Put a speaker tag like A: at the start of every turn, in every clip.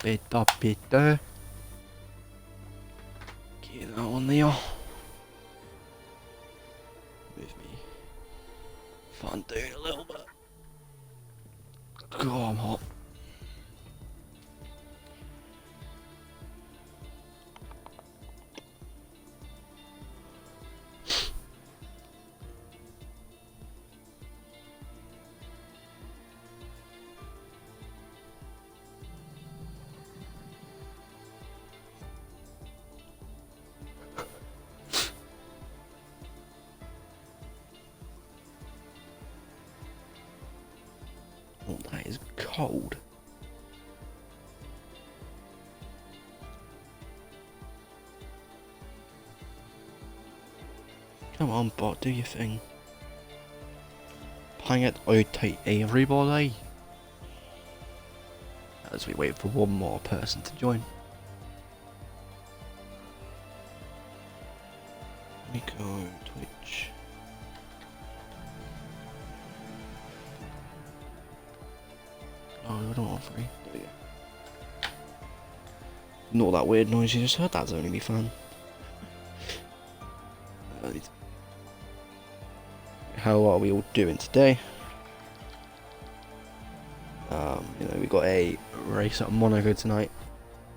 A: Peter. Get that one there. Move me. Fan down a little bit. God, I'm hot. Oh, that is cold. Come on, bot, do your thing. Hang it out to everybody. As we wait for one more person to join. Let me go Twitch. Oh, I don't want free. There we go. Not that weird noise you just heard, that's only me fan. How are we all doing today? You know, we got a race at Monaco tonight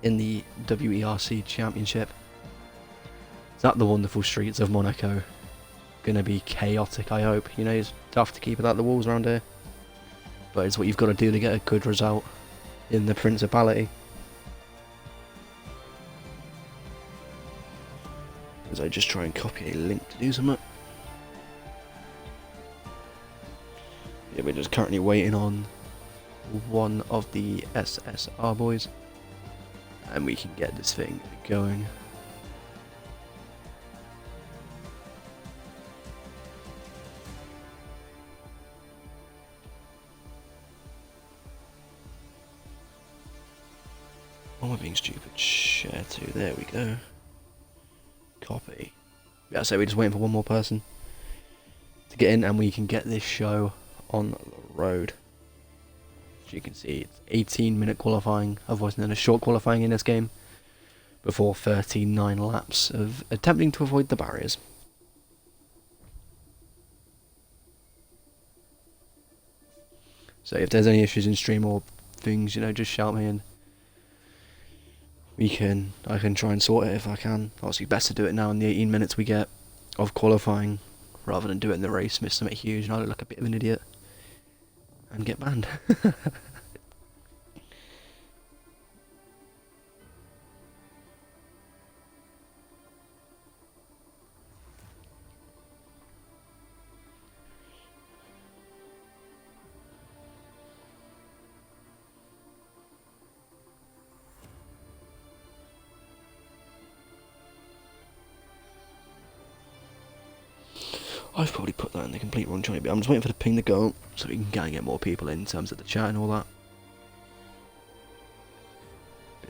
A: in the WERC Championship. It's at the wonderful streets of Monaco. Gonna be chaotic, I hope. You know, it's tough to keep it at the walls around here, but it's what you've got to do to get a good result in the Principality. As I just try and copy a link to do something. Yeah, we're just currently waiting on one of the SSR boys, and we can get this thing going. Oh, we're being stupid. Share to, there we go. Copy. Yeah, so we're just waiting for one more person to get in, and we can get this show on the road. As you can see, it's 18-minute qualifying, otherwise known as short qualifying in this game, before 39 laps of attempting to avoid the barriers. So if there's any issues in stream or things, you know, just shout me and I can try and sort it if I can. Obviously best to do it now in the 18 minutes we get of qualifying, rather than do it in the race, miss something huge and I look like a bit of an idiot and get banned. I've probably put that in the complete wrong channel, but I'm just waiting for the ping to go so we can kind of get more people in terms of the chat and all that.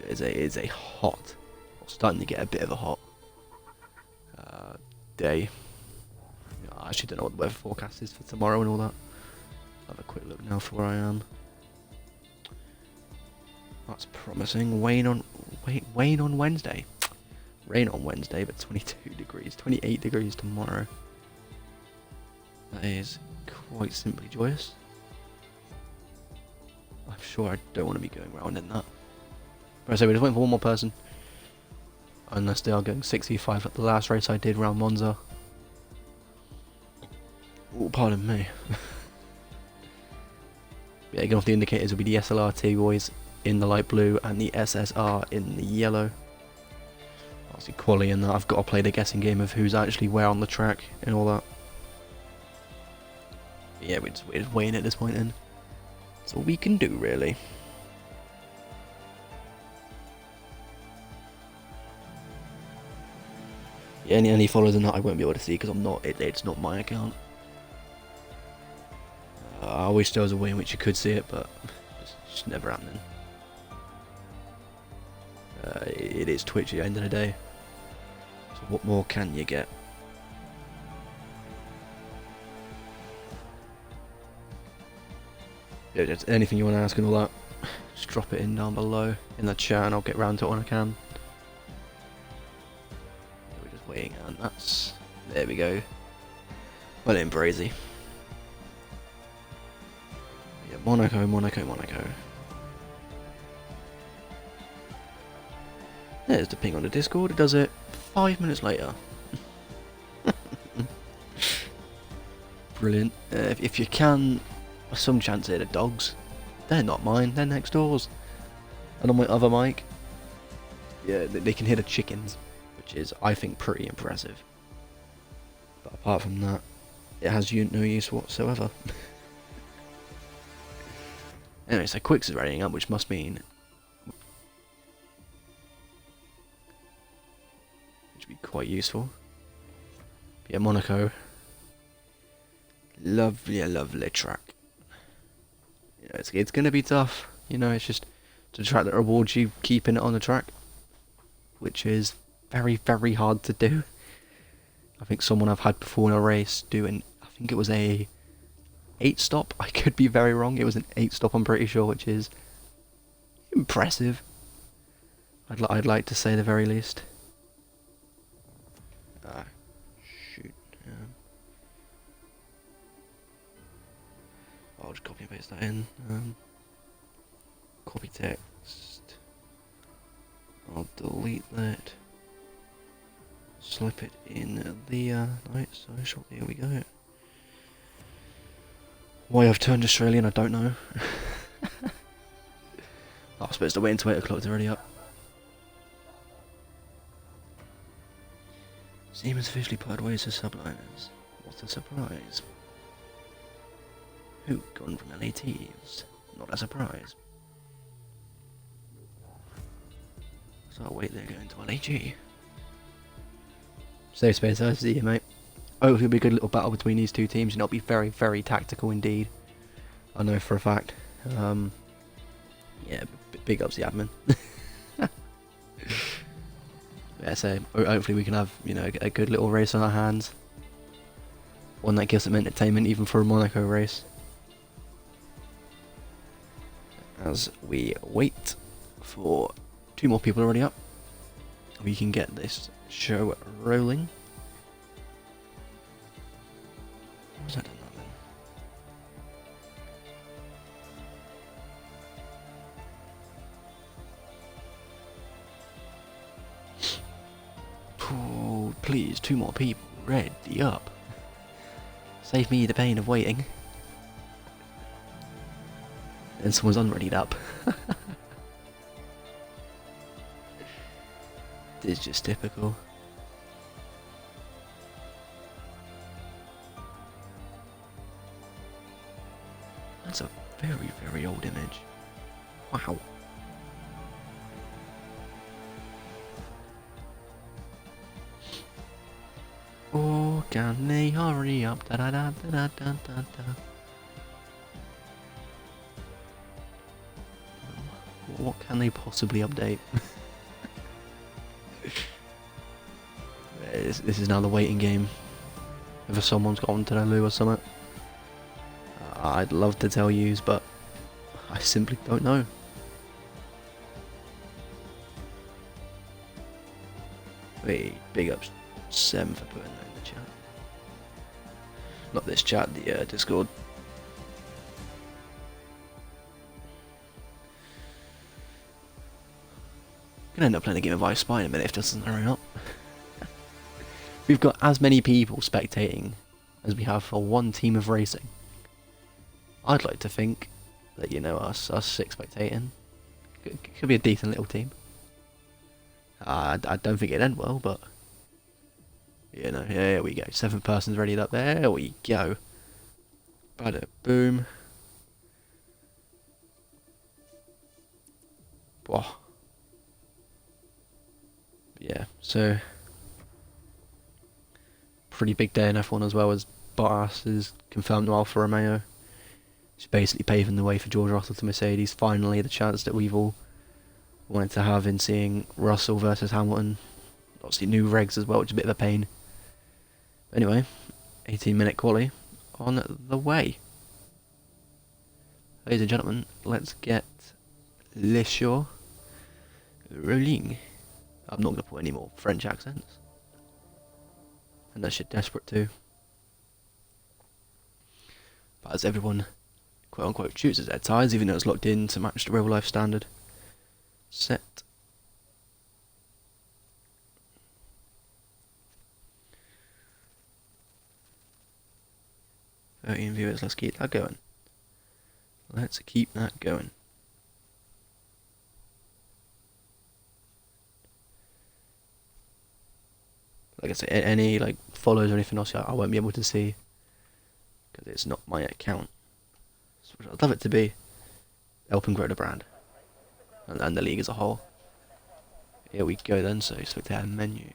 A: It is a hot, or starting to get a bit of a hot day. I actually don't know what the weather forecast is for tomorrow and all that. I'll have a quick look now for where I am. That's promising. Rain on Wednesday. Rain on Wednesday, but 22 degrees, 28 degrees tomorrow. That is quite simply joyous. I'm sure I don't want to be going around in that. But I say we're just waiting for one more person. Unless they are going 65 like the last race I did around Monza. Oh, pardon me. Yeah, getting off the indicators will be the SLRT boys in the light blue and the SSR in the yellow. Obviously quali in that, I've got to play the guessing game of who's actually where on the track and all that. Yeah, we're just waiting at this point then. That's all we can do, really. Yeah, any followers in that I won't be able to see because I'm not. It's not my account. I wish there was a way in which you could see it, but it's just never happening. It is Twitch at the end of the day. So what more can you get? Yeah, just anything you want to ask and all that, Just drop it in down below in the chat and I'll get round to it when I can. We're just waiting and that's... There we go. Well in Brazy. Yeah, Monaco. There's the ping on the Discord. It does it 5 minutes later. Brilliant. If you can, some chance here, the dogs. They're not mine. They're next doors. And on my other mic, yeah, they can hear the chickens, which is, I think, pretty impressive. But apart from that, it has no use whatsoever. Anyway, so Quicks is readying up, which must mean... which would be quite useful. But yeah, Monaco. Lovely track. You know, it's going to be tough. You know, it's just a track that rewards you keeping it on the track, which is very, very hard to do. I think someone I've had before in a race doing, I think it was a 8-stop. I could be very wrong. It was an 8-stop, I'm pretty sure, which is impressive. I'd like to say the very least. Shoot. I'll just copy and paste that in. Copy text. I'll delete that. Slip it in the night social. Here we go. Why I've turned Australian, I don't know. I was supposed to wait until 8 o'clock to ready up. Siemens officially parted ways to subliners. What a surprise. Who gone from LATs? Not a surprise. So I'll wait, they're going to LAG. Safe space, I see you, mate. Hopefully it'll be a good little battle between these two teams and it'll be very, very tactical indeed. I know for a fact. Yeah, big ups the admin. Yeah, so hopefully we can have, you know, a good little race on our hands. One that gives some entertainment even for a Monaco race. As we wait for 2 more people already up, we can get this show rolling. What was that done then? Oh, please, 2 more people ready up. Save me the pain of waiting. And someone's unreadied up. This is just typical. That's a very, very old image. Wow. Oh, can they hurry up? Da da da da da da da. What can they possibly update? This is now the waiting game. If someone's got onto the loo or something, I'd love to tell yous, but I simply don't know. Wait, big ups Sem for putting that in the chat. Not this chat, the Discord. Gonna end up playing a game of I Spy in a minute if this doesn't hurry up. We've got as many people spectating as we have for one team of racing. I'd like to think that, you know, us 6 spectating could be a decent little team. I don't think it'd end well, but you know, here we go. 7 persons ready up. There we go. Bada boom. Whoa. Yeah, so pretty big day in F1 as well, as Bottas is confirmed to Alfa Romeo. He's basically paving the way for George Russell to Mercedes. Finally, the chance that we've all wanted to have in seeing Russell versus Hamilton. Obviously, new regs as well, which is a bit of a pain. Anyway, 18-minute quali on the way. Ladies and gentlemen, let's get Le Show. Rolling. I'm not going to put any more French accents. Unless you're desperate to. But as everyone, quote unquote, chooses their tyres, even though it's locked in to match the real life standard. Set. Viewers, let's keep that going. Let's keep that going. Like I say, any like follows or anything else I won't be able to see because it's not my account. So I'd love it to be helping grow the brand and the league as a whole. Here we go then. So select our menu.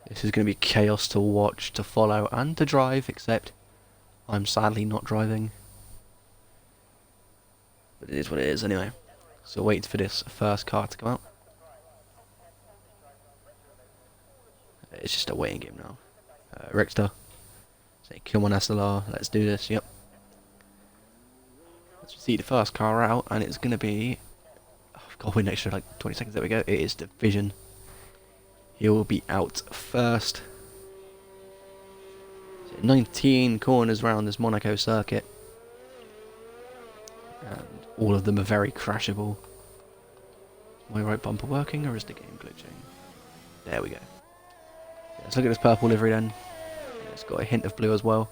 A: This is going to be chaos to watch, to follow, and to drive, except I'm sadly not driving. But it is what it is anyway. So wait for this first car to come out. It's just a waiting game now. Richter. Say, come on SLR, let's do this, yep. Let's see the first car out, and it's going to be... Oh, I've got to win an extra like 20 seconds, there we go. It is Division. He will be out first. 19 corners around this Monaco circuit. And all of them are very crashable. Is my right bumper working or is the game glitching? There we go. Let's look at this purple livery then. It's got a hint of blue as well.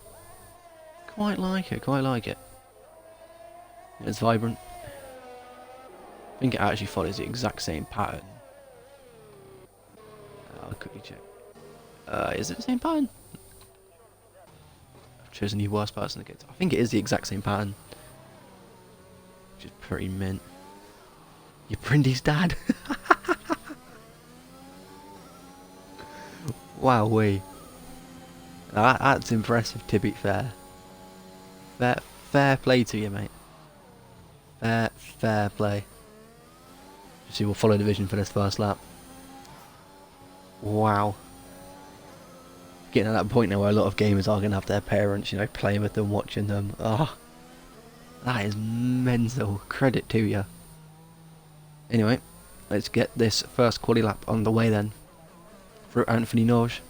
A: Quite like it, quite like it. It's vibrant. I think it actually follows the exact same pattern. I'll quickly check. Is it the same pattern? I've chosen the worst person to get to. I think it is the exact same pattern. Which is pretty mint. You're Brindy's dad. Wowee. That's impressive, to be fair. Fair play to you, mate. Fair play. See, we'll follow Division for this first lap. Wow. Getting at that point now where a lot of gamers are going to have their parents, you know, playing with them, watching them. Oh, that is mental. Credit to you. Anyway, let's get this first quali lap on the way then. For Anthony Norge.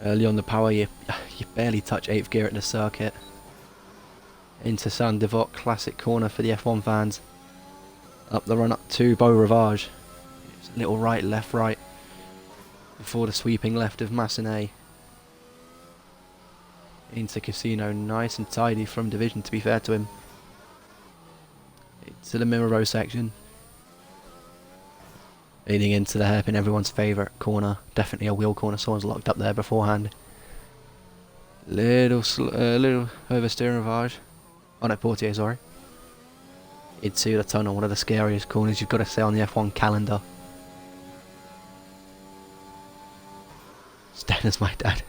A: Early on the power, you barely touch 8th gear at the circuit. Into Saint Devote, classic corner for the F1 fans. Up the run up to Beau Rivage. It's a little right, left, right. Before the sweeping left of Massenet. Into Casino, nice and tidy from Division, to be fair to him. To the Mirror Row section. Leading into the hairpin, everyone's favourite corner. Definitely a wheel corner, someone's locked up there beforehand. Little oversteering Rivage. Oh no, Portier, sorry. Into the tunnel, one of the scariest corners you've got to say on the F1 calendar. Stenner's my dad.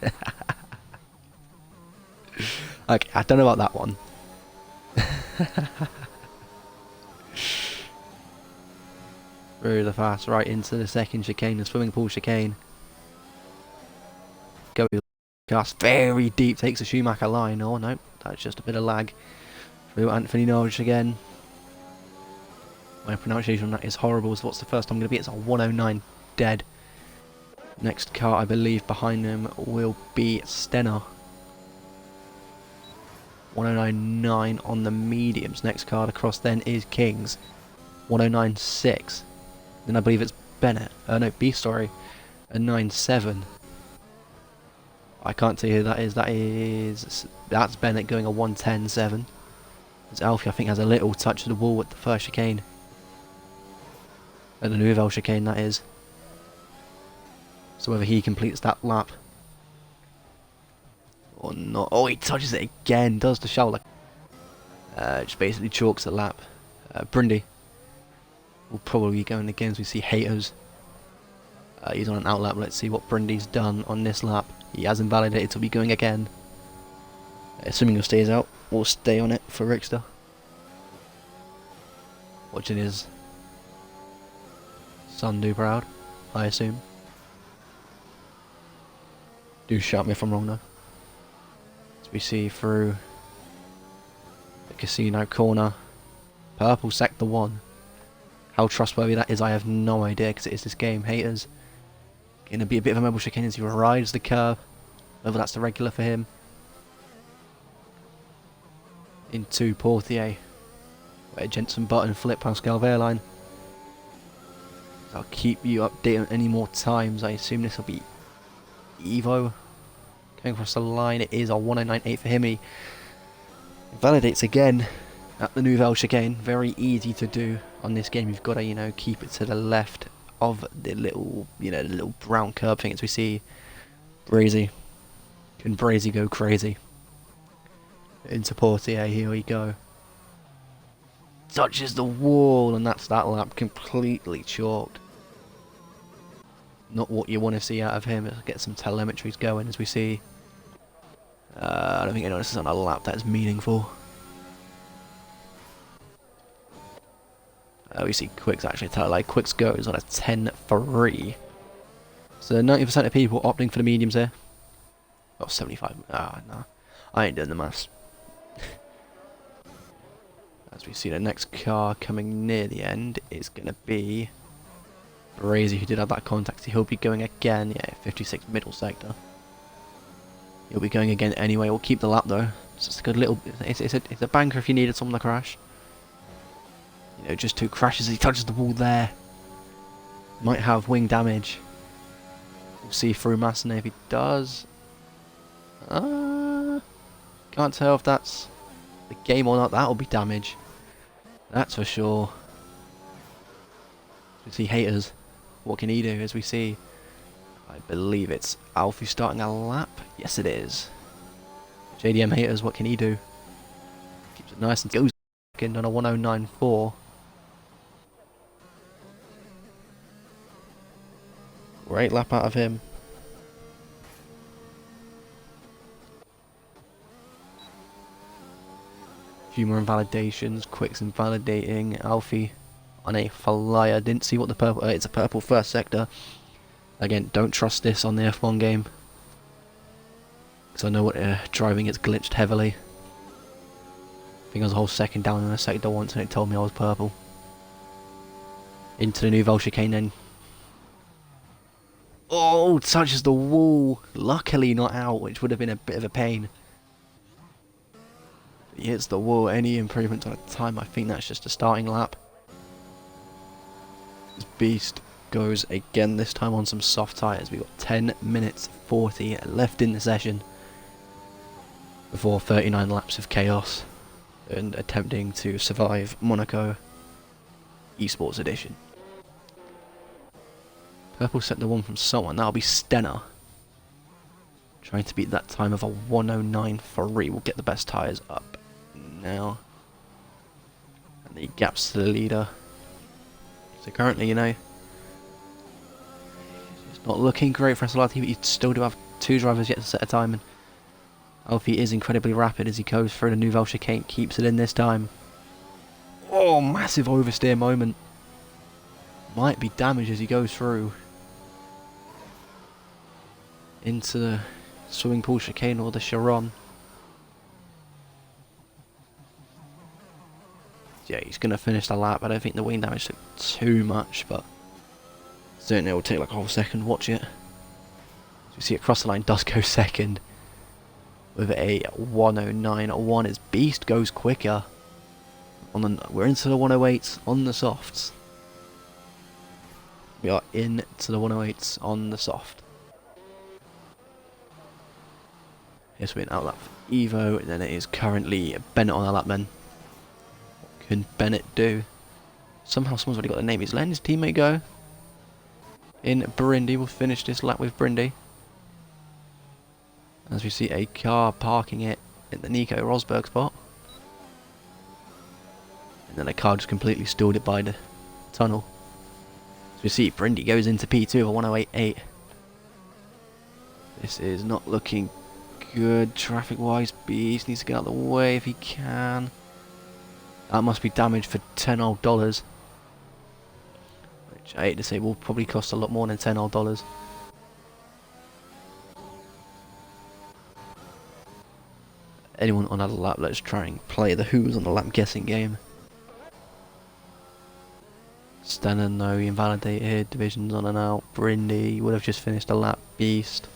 A: Okay, I don't know about that one. Through the fast right into the second chicane, the swimming pool chicane. Go cast very deep, takes a Schumacher line. Oh no, that's just a bit of lag. Through Anthony Norge again. My pronunciation on that is horrible, so what's the first time going to be? It's a 109 dead. Next car, I believe, behind him will be Stenner. 109.9 on the mediums. Next card across then is Kings. 109.6. Then I believe it's Bennett. No, B, sorry. A 9.7. I can't tell you who that is. That's Bennett going a 110.7. As Alfie, I think, has a little touch of the wall at the first chicane. At the Nouvelle chicane, that is. So whether he completes that lap or not. Oh, he touches it again. Does the shoulder. Just basically chalks the lap. Brindy will probably be going again as we see haters. He's on an out lap. Let's see what Brindy's done on this lap. He has invalidated, so he'll be going again. Assuming he stays out, we'll stay on it for Richter. Watching his son do proud, I assume. Do shout me if I'm wrong though. As we see through casino corner. Purple sector 1. How trustworthy that is, I have no idea, because it is this game. Haters. Gonna be a bit of a mobile chicane as he rides the curve. Whether that's the regular for him. Into Portier. Where Jensen Button flip Pascal Wehrlein. I'll keep you updated on any more times. I assume this will be Evo. Coming across the line, it is a 109.8 for him. He validates again at the Nouvelle chicane. Very easy to do on this game. You've got to, you know, keep it to the left of the little, you know, the little brown curb thing as we see Brazy. Can Brazy go crazy? Into Portier, here we go. Touches the wall, and that's that lap completely chalked. Not what you want to see out of him. Let's get some telemetries going as we see. I don't think anyone else is on a lap that is meaningful. We see Quick's actually like Quick's goes on a 10-3. So 90% of people opting for the mediums here. Oh, 75. Ah, no. I ain't doing the maths. As we see the next car coming near the end is going to be Brazy, who did have that contact. He'll be going again. Yeah, 56 middle sector. He'll be going again anyway. We'll keep the lap though. It's just a good little. It's a banker if you needed someone to crash. You know, just 2 crashes. He touches the wall there. Might have wing damage. We'll see through Massenet if he does. Can't tell if that's the game or not. That'll be damage. That's for sure. We see Haters. What can he do? As we see, I believe it's Alfie starting a lap. Yes, it is. JDM Haters. What can he do? Keeps it nice and goes second on a 109.4. Great lap out of him. Few more invalidations. Quick's invalidating Alfie on a flyer. Didn't see what the purple. It's a purple first sector. Again, don't trust this on the F1 game, because I know what driving it's glitched heavily. I think I was a whole second down in a sector once, and it told me I was purple. Into the Nouvelle chicane then. Oh, touches the wall. Luckily not out, which would have been a bit of a pain. He hits the wall. Any improvement on a time? I think that's just a starting lap. This beast goes again, this time on some soft tyres. We've got 10 minutes 40 left in the session before 39 laps of chaos and attempting to survive Monaco Esports Edition. Purple set the one from someone. That'll be Stenner. Trying to beat that time of a 109.3. We'll get the best tyres up now. And the gaps to the leader. So currently, you know, it's not looking great for SLRT, but you still do have 2 drivers yet to set a time. And Alfie is incredibly rapid as he goes through the Nouvelle chicane. Keeps it in this time. Oh, massive oversteer moment. Might be damage as he goes through into the swimming pool chicane or the Chiron. Yeah, he's going to finish the lap. I don't think the wing damage took too much, but certainly it will take like a whole second. Watch it. As you see, across the line does go second with a 109.1 as Beast goes quicker. We're into the 108s on the softs. We are into the 108s on the soft. Yes, we're in out lap for Evo, and then it is currently Bennett on our lap then. What can Bennett do? Somehow someone's already got the name. He's letting his teammate go. In Brindy, we'll finish this lap with Brindy. As we see a car parking it in the Nico Rosberg spot. And then a car just completely stalled it by the tunnel. As we see, Brindy goes into P2 of a 108.8. This is not looking good traffic-wise. Beast needs to get out of the way if he can. That must be damage for $10 old. Which I hate to say will probably cost a lot more than $10 old. Anyone on another lap, let's try and play the who's on the lap guessing game. Stennon, no, he invalidated. Division's on and out. Brindy would have just finished a lap. Beast.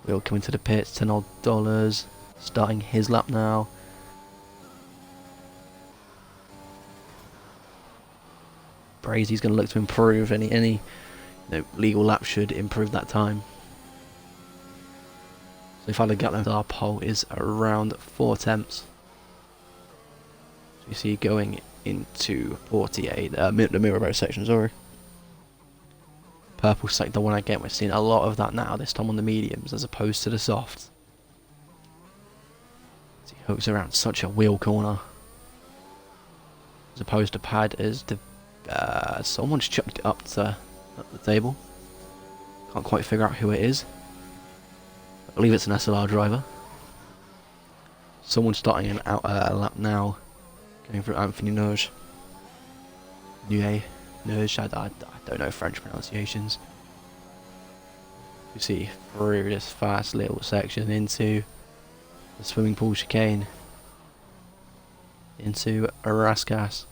A: We'll come into the pits, $10 odd. Starting his lap now. Brazy's going to look to improve. Any legal lap should improve that time. So if I look at our pole is around 4 tenths. So you see going into 48, the mirror section, sorry. Purple sector one again, we're seeing a lot of that now, this time on the mediums as opposed to the softs. As he hooks around such a wheel corner. As opposed to pad as someone's chucked it up the table. Can't quite figure out who it is. I believe it's an SLR driver. Someone's starting an lap now. Going through Anthony Nurge. Nurge, I don't know French pronunciations. You see through this fast little section into the swimming pool chicane. Into Raskas.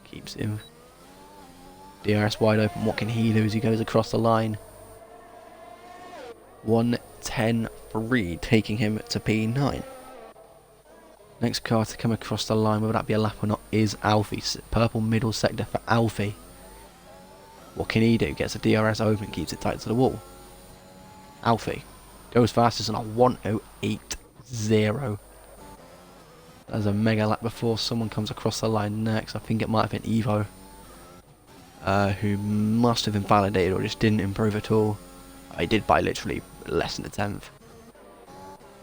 A: Keeps him. DRS wide open, what can he do as he goes across the line? 1:10.3, taking him to P9. Next car to come across the line, whether that be a lap or not, is Alfie. Purple middle sector for Alfie. What can he do? Gets a DRS open, keeps it tight to the wall. Alfie goes fastest on a 1:08.0. There's a mega lap before someone comes across the line next. I think it might have been Evo, who must have invalidated or just didn't improve at all. He did by literally less than a tenth.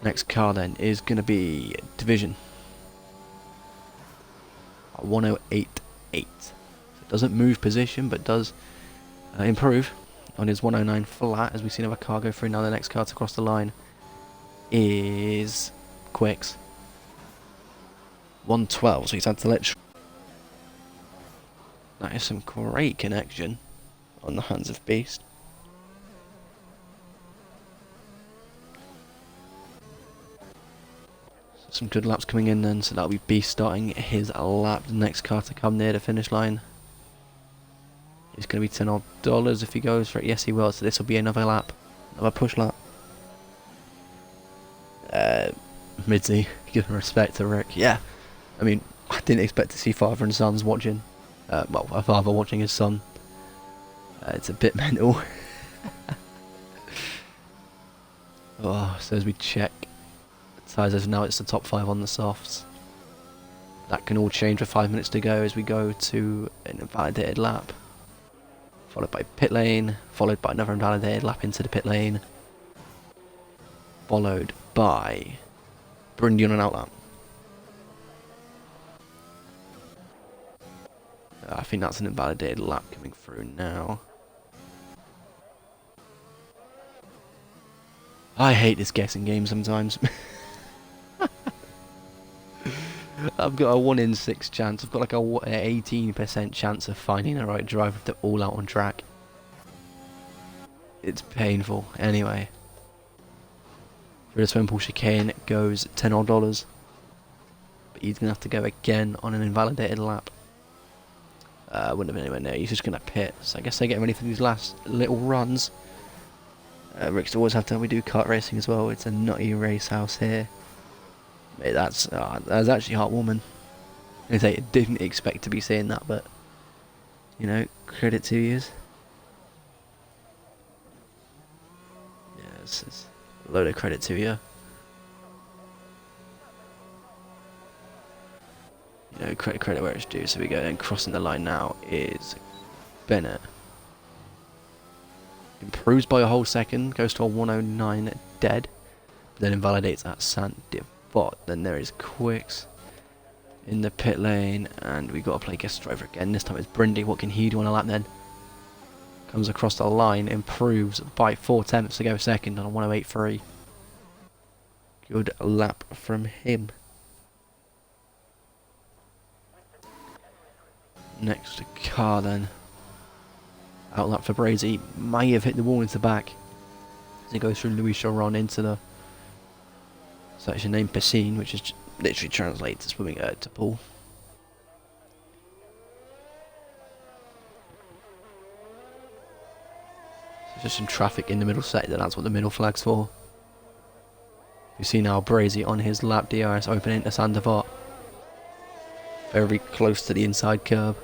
A: Next car then is going to be Division. 1:08.8. So it doesn't move position, but does improve on his 1:09 flat, as we see another car go through. Now the next car to cross the line is Quicks. 1:12, so he's had to let. That is some great connection on the hands of Beast. Some good laps coming in then, so that'll be Beast starting his lap. The next car to come near the finish line is going to be $10 odd if he goes for it. Yes, he will, so this will be another lap, another push lap. Midsy, give respect to Rick. Yeah, I mean, I didn't expect to see father and sons watching. Well, a father watching his son. It's a bit mental. Oh, so as we check. As now it's the top 5 on the softs. That can all change with 5 minutes to go as we go to an invalidated lap. Followed by pit lane, followed by another invalidated lap into the pit lane. Followed by Brindy on an out lap. I think that's an invalidated lap coming through now. I hate this guessing game sometimes. I've got a 1 in 6 chance. I've got like a 18% chance of finding the right driver if they're all out on track. It's painful. Anyway, through the swimming pool chicane goes $10 odd. But he's gonna have to go again on an invalidated lap. Wouldn't have been anywhere near. He's just gonna pit. So I guess they're getting ready for these last little runs. Rick's always have to. We do kart racing as well. It's a nutty race house here. Mate, that's actually heartwarming. I didn't expect to be saying that, but you know, credit to you. Yeah, it's a load of credit to you. You know, credit where it's due. So we go, and crossing the line now is Bennett. Improves by a whole second, goes to a 1:09 dead, then invalidates at Sant Devot. Then there is Quicks in the pit lane, and we got to play guest driver again. This time it's Brindy. What can he do on a lap then? Comes across the line, improves by 4 tenths to go second on a 1:08.3. Good lap from him. Next car then. Outlap for Brazy, may have hit the wall into the back as he goes through Louis Choron into the So it's named Piscine, which is literally translates to swimming to pool. So just some traffic in the middle sector, that's what the middle flag's for. You see now Brazy on his lap DRS opening to Sandavot. Very close to the inside curb.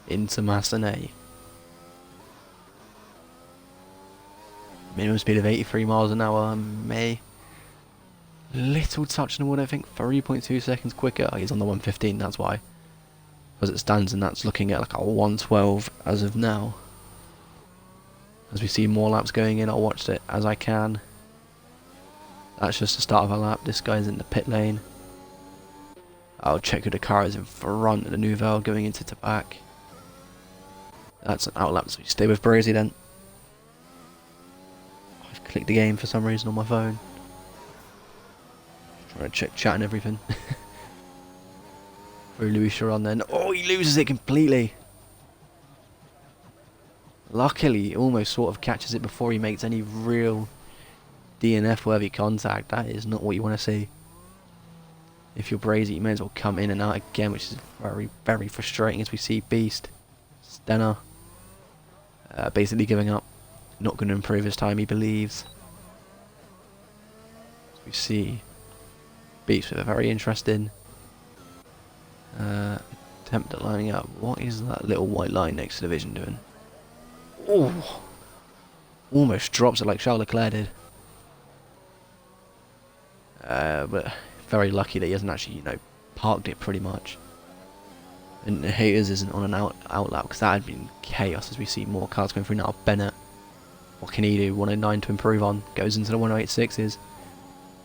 A: Into Massenet. Minimum speed of 83 miles an hour. May. Little touch on the wood, I think. 3.2 seconds quicker. He's on the 115, that's why. As it stands, and that's looking at like a 112 as of now. As we see more laps going in, I'll watch it as I can. That's just the start of a lap. This guy's in the pit lane. I'll check who the car is in front of the Nouvelle going into Tabac. That's an outlap, so you stay with Brazy then. I've clicked the game for some reason on my phone. Trying to check chat and everything. Through Louis Chiron then. Oh, he loses it completely. Luckily, he almost sort of catches it before he makes any real DNF worthy contact. That is not what you want to see. If you're Brazy, you may as well come in and out again, which is very, very frustrating as we see Beast, Stenner, basically giving up. Not going to improve his time, he believes. As we see Beast with a very interesting attempt at lining up. What is that little white line next to the vision doing? Oh, almost drops it like Charles Leclerc did. But very lucky that he hasn't actually, you know, parked it pretty much. And the haters isn't on an outlap, because that had been chaos as we see more cars going through now. Bennett, what can he do? 109 to improve on, goes into the 108.6s.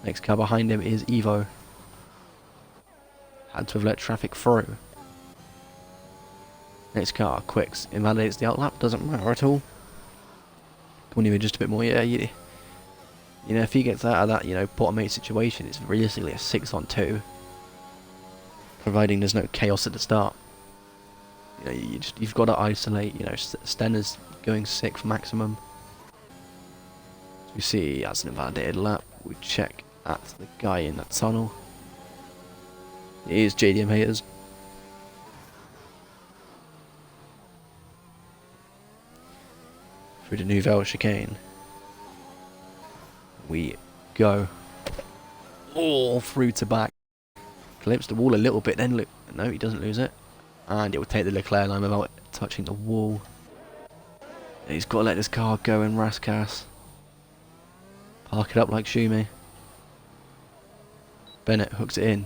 A: Next car behind him is Evo. Had to have let traffic through. Next car, Quicks, invalidates the outlap, doesn't matter at all. Wouldn't even just a bit more, yeah, you know, if he gets out of that, you know, bottom 8 situation, it's realistically a 6-on-2. Providing there's no chaos at the start. You know, you've got to isolate, you know, Stenner's going 6th maximum. As we see, that's an invalidated lap. We check at the guy in that tunnel. It is JDM haters. Through the Nouvelle chicane. We go. All through to back. Clips the wall a little bit, then no, he doesn't lose it. And it will take the Leclerc line without touching the wall. And he's got to let this car go in Rascasse. Park it up like Schumi. Bennett hooks it in.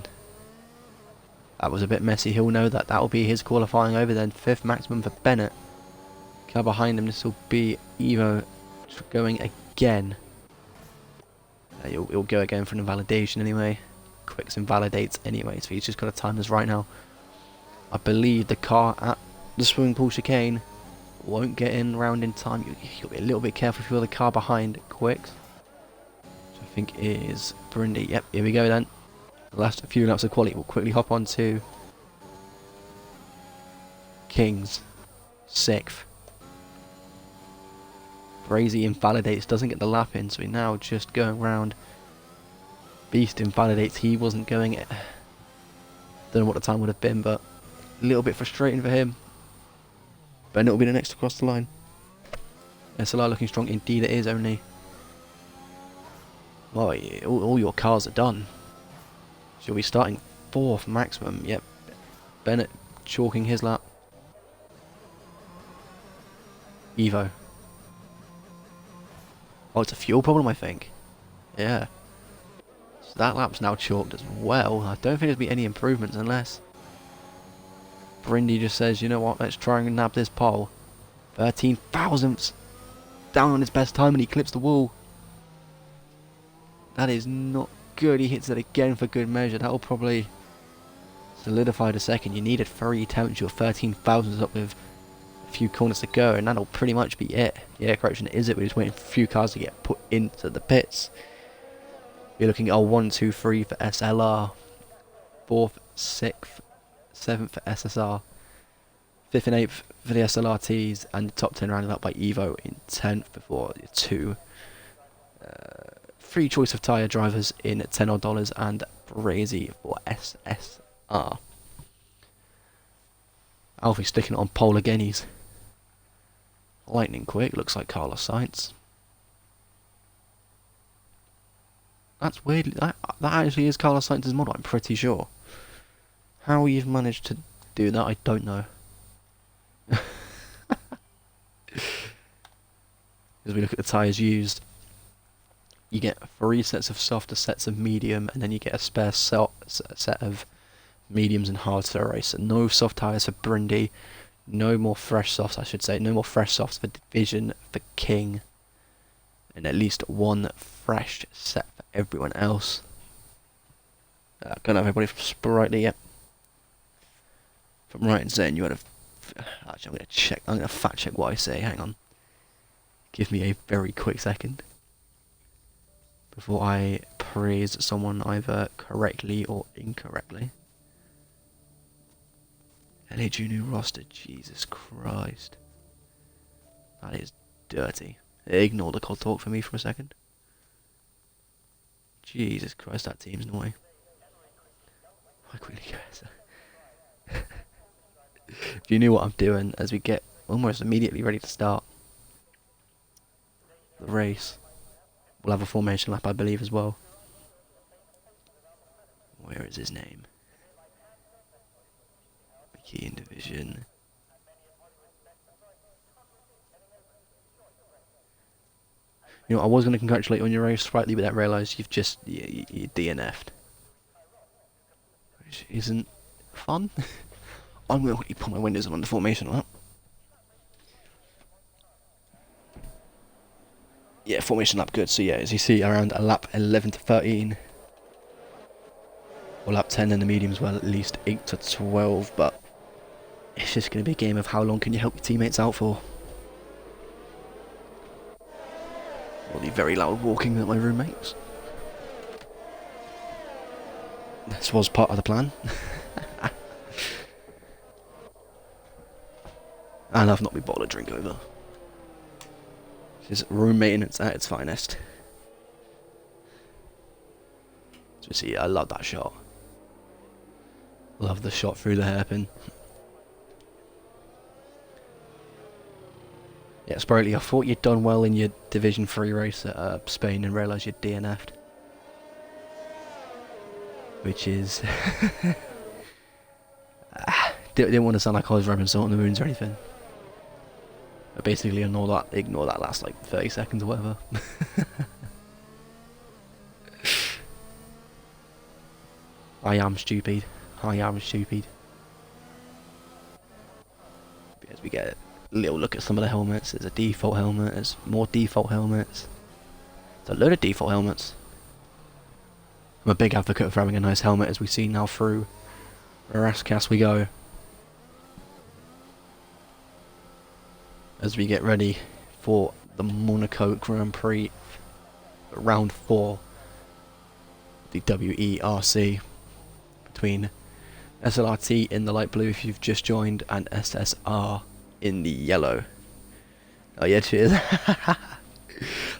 A: That was a bit messy, he'll know that. That will be his qualifying over then. 5th maximum for Bennett. Car behind him, this will be Evo going again. He'll go again for an invalidation anyway. Quicks invalidates anyway, so he's just got to time this right now. I believe the car at the swimming pool chicane won't get in round in time. You'll be a little bit careful if you're the car behind Quicks. Which I think is Burundi. Yep, here we go then. The last few laps of quality. We'll quickly hop on to Kings, 6th. Brazy invalidates, doesn't get the lap in, so we're now just going round. Beast invalidates, he wasn't going it. Don't know what the time would have been, but a little bit frustrating for him. Bennett will be the next to cross the line. SLR looking strong, indeed it is only. Well, yeah, all your cars are done. She'll be starting 4th maximum, yep. Bennett chalking his lap. Evo. Oh, it's a fuel problem, I think. Yeah. So that lap's now chalked as well. I don't think there's been any improvements unless Brindy just says, you know what, let's try and nab this pole. 13 thousandths down on his best time and he clips the wall. That is not good. He hits it again for good measure. That will probably solidify the second. You needed 3 attempts. You're 13 thousandths up with a few corners to go, and that'll pretty much be it. Yeah, correction, is it? We're just waiting for a few cars to get put into the pits. You're looking at 1, 2, 3 for SLR, 4th, 6th, 7th for SSR, 5th and 8th for the SLRTs, and the top 10 rounded up by Evo in 10th before 2 free choice of tyre drivers in $10 odd and Brazy for SSR. Alfie sticking it on pole again. He's lightning quick. Looks like Carlos Sainz. That's weird. That actually is Carlos Sainz's model, I'm pretty sure. How you've managed to do that, I don't know. As we look at the tyres used, you get 3 sets of soft, sets of medium, and then you get a spare set of mediums and hards for a race. So no soft tyres for Brindy, no more fresh softs, I should say, no more fresh softs for Division, for King, and at least 1 fresh set for everyone else. Gonna have everybody from Sprightly, yep. From right and Zen, you had a... Actually, I'm gonna fact check what I say, hang on. Give me a very quick second before I praise someone either correctly or incorrectly. LAG new roster, Jesus Christ. That is dirty. Ignore the cold talk for me for a second. Jesus Christ, that team's naughty. I quickly go. If you knew what I'm doing as we get almost immediately ready to start the race, we'll have a formation lap, I believe, as well. Where is his name? Key in division. You know, I was going to congratulate you on your race, Sprightly, but I realised you've just you DNF'd, which isn't fun. I'm going to put my windows on the formation lap. Yeah, formation lap good. So yeah, as you see, around a lap 11 to 13. Or lap 10 in the mediums, well, at least 8 to 12. But it's just going to be a game of how long can you help your teammates out for. Or the very loud walking that my room makes. This was part of the plan. And I've not been bottled a drink over. This is room maintenance at its finest. So see, I love that shot. Love the shot through the hairpin. Yeah, Sprightly, I thought you'd done well in your Division 3 race at Spain and realised you'd DNF'd. Which is... didn't want to sound like I was rubbing salt on the wounds or anything. But basically ignore that last like 30 seconds or whatever. I am stupid. I am stupid. As we get a little look at some of the helmets, there's a default helmet, there's more default helmets. There's a load of default helmets. I'm a big advocate for having a nice helmet, as we see now through Rascas we go. As we get ready for the Monaco Grand Prix, round 4, the WERC, between SLRT in the light blue if you've just joined, and SSR in the yellow. Oh yeah, cheers. I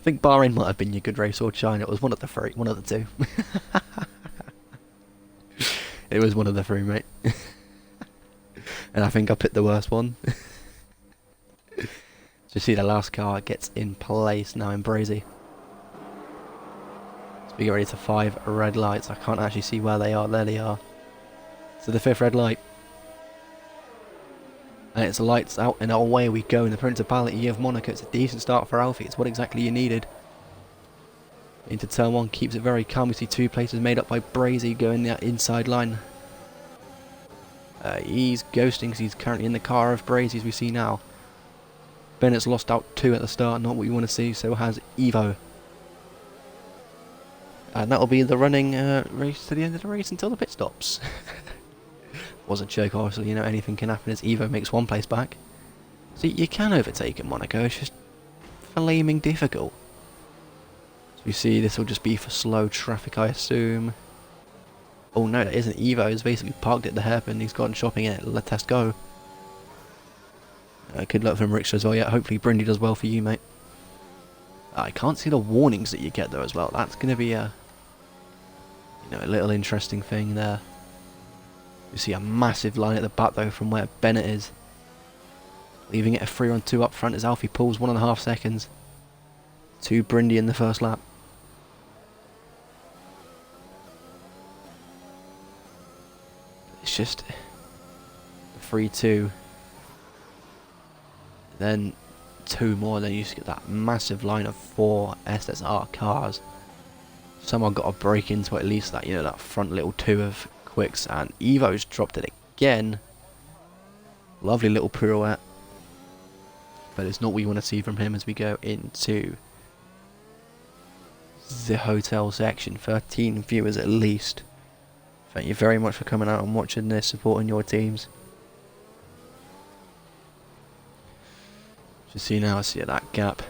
A: think Bahrain might have been your good race, or China. It was one of the three, one of the two. It was one of the three, mate. And I think I picked the worst one. So you see the last car gets in place now in Brazy. So we get ready to 5 red lights. I can't actually see where they are. There they are. So the 5th red light. And it's lights out and away we go in the Principality of Monaco. It's a decent start for Alfie. It's what exactly you needed. Into turn 1, keeps it very calm. We see 2 places made up by Brazy going that inside line. He's ghosting because he's currently in the car of Brazy, as we see now. Bennett's lost out 2 at the start, not what you want to see, so has Evo. And that'll be the running race to the end of the race until the pit stops. Was a joke, obviously, you know, anything can happen as Evo makes 1 place back. So you can overtake at Monaco, it's just flaming difficult. So we see this will just be for slow traffic, I assume. Oh no, that isn't. Evo is basically parked at the hairpin, he's gone shopping in it, let us go. Good luck from Richter as well, yeah, hopefully Brindy does well for you, mate. I can't see the warnings that you get though as well. That's going to be a, a little interesting thing there. You see a massive line at the back though from where Bennett is. Leaving it a 3-on-2 up front as Alfie pulls 1.5 seconds. To Brindy in the first lap. It's just 3-2. Then 2 more, then you just get that massive line of 4 SSR cars. Someone got to break into at least that, that front little 2 of Quicks, and Evo's dropped it again. Lovely little pirouette. But it's not what you want to see from him as we go into the hotel section. 13 viewers at least. Thank you very much for coming out and watching this, supporting your teams. Just see now, see that gap.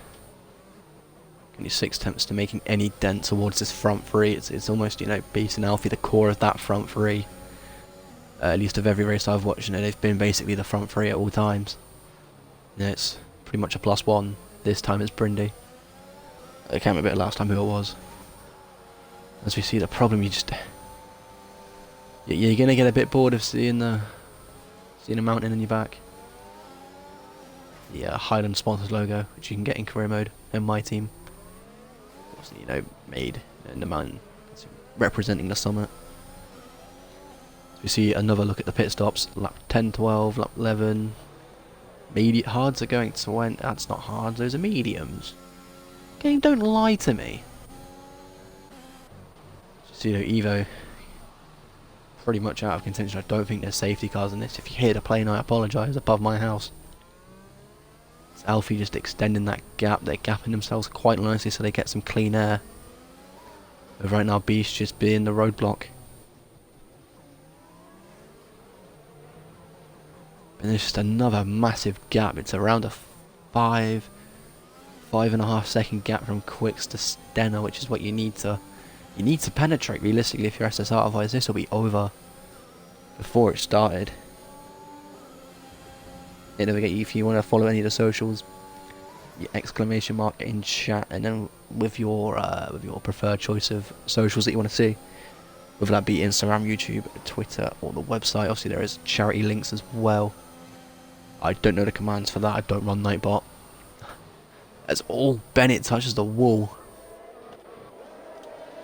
A: Only 6 attempts to making any dent towards this front 3. It's almost, beating Alfie, the core of that front 3. At least of every race I've watched, they've been basically the front 3 at all times. It's pretty much a +1. This time it's Brindy. I can't remember last time who it was. As we see the problem, you're gonna get a bit bored of seeing a mountain in your back. The Highland sponsors logo, which you can get in career mode, and my team. Made in the mountain, representing the summit. So we see another look at the pit stops. Lap 10, 12, lap 11. Hards are going to win. That's not hard. Those are mediums. Game, don't lie to me. So Evo, pretty much out of contention. I don't think there's safety cars in this. If you hear the plane, I apologise. Above my house. It's Alfie just extending that gap. They're gapping themselves quite nicely so they get some clean air. But right now, Beast just being the roadblock. And there's just another massive gap. It's around a 5.5 second gap from Quicks to Stenner, which is what you need to penetrate realistically if you're SSR. Otherwise, this will be over before it started. Don't forget, if you want to follow any of the socials, your exclamation mark in chat, and then with your preferred choice of socials that you want to see, whether that be Instagram, YouTube, Twitter, or the website. Obviously, there is charity links as well. I don't know the commands for that. I don't run Nightbot. As all Bennett touches the wall,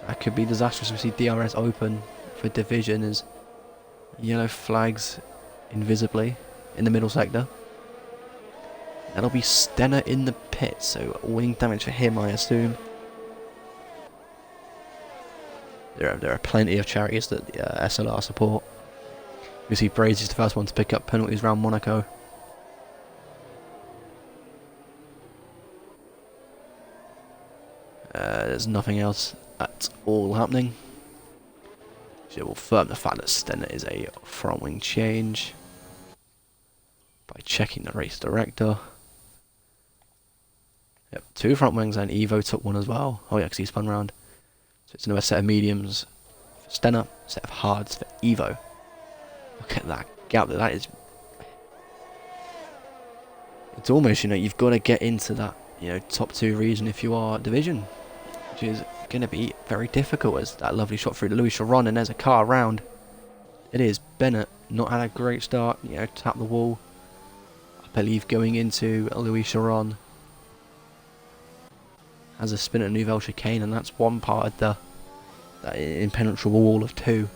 A: that could be disastrous. We see DRS open for division as yellow flags invisibly in the middle sector. That'll be Stenner in the pit, so wing damage for him, I assume. There are plenty of charities that the SLR support. We see Brazy's the first one to pick up penalties around Monaco. There's nothing else at all happening. So we'll affirm the fact that Stenner is a front wing change by checking the race director. Yep, 2 front wings, and Evo took one as well. Oh yeah, because he spun round. So it's another set of mediums for Stenner, set of hards for Evo. Look at that gap. That is. It's almost, you've got to get into that, top 2 region if you are division, which is going to be very difficult. As that lovely shot through the Louis Chiron, and there's a car around. It is Bennett. Not had a great start. Tap the wall. I believe going into Louis Chiron. Has a spin at Nouvelle Chicane, and that's one part of that impenetrable wall of 2.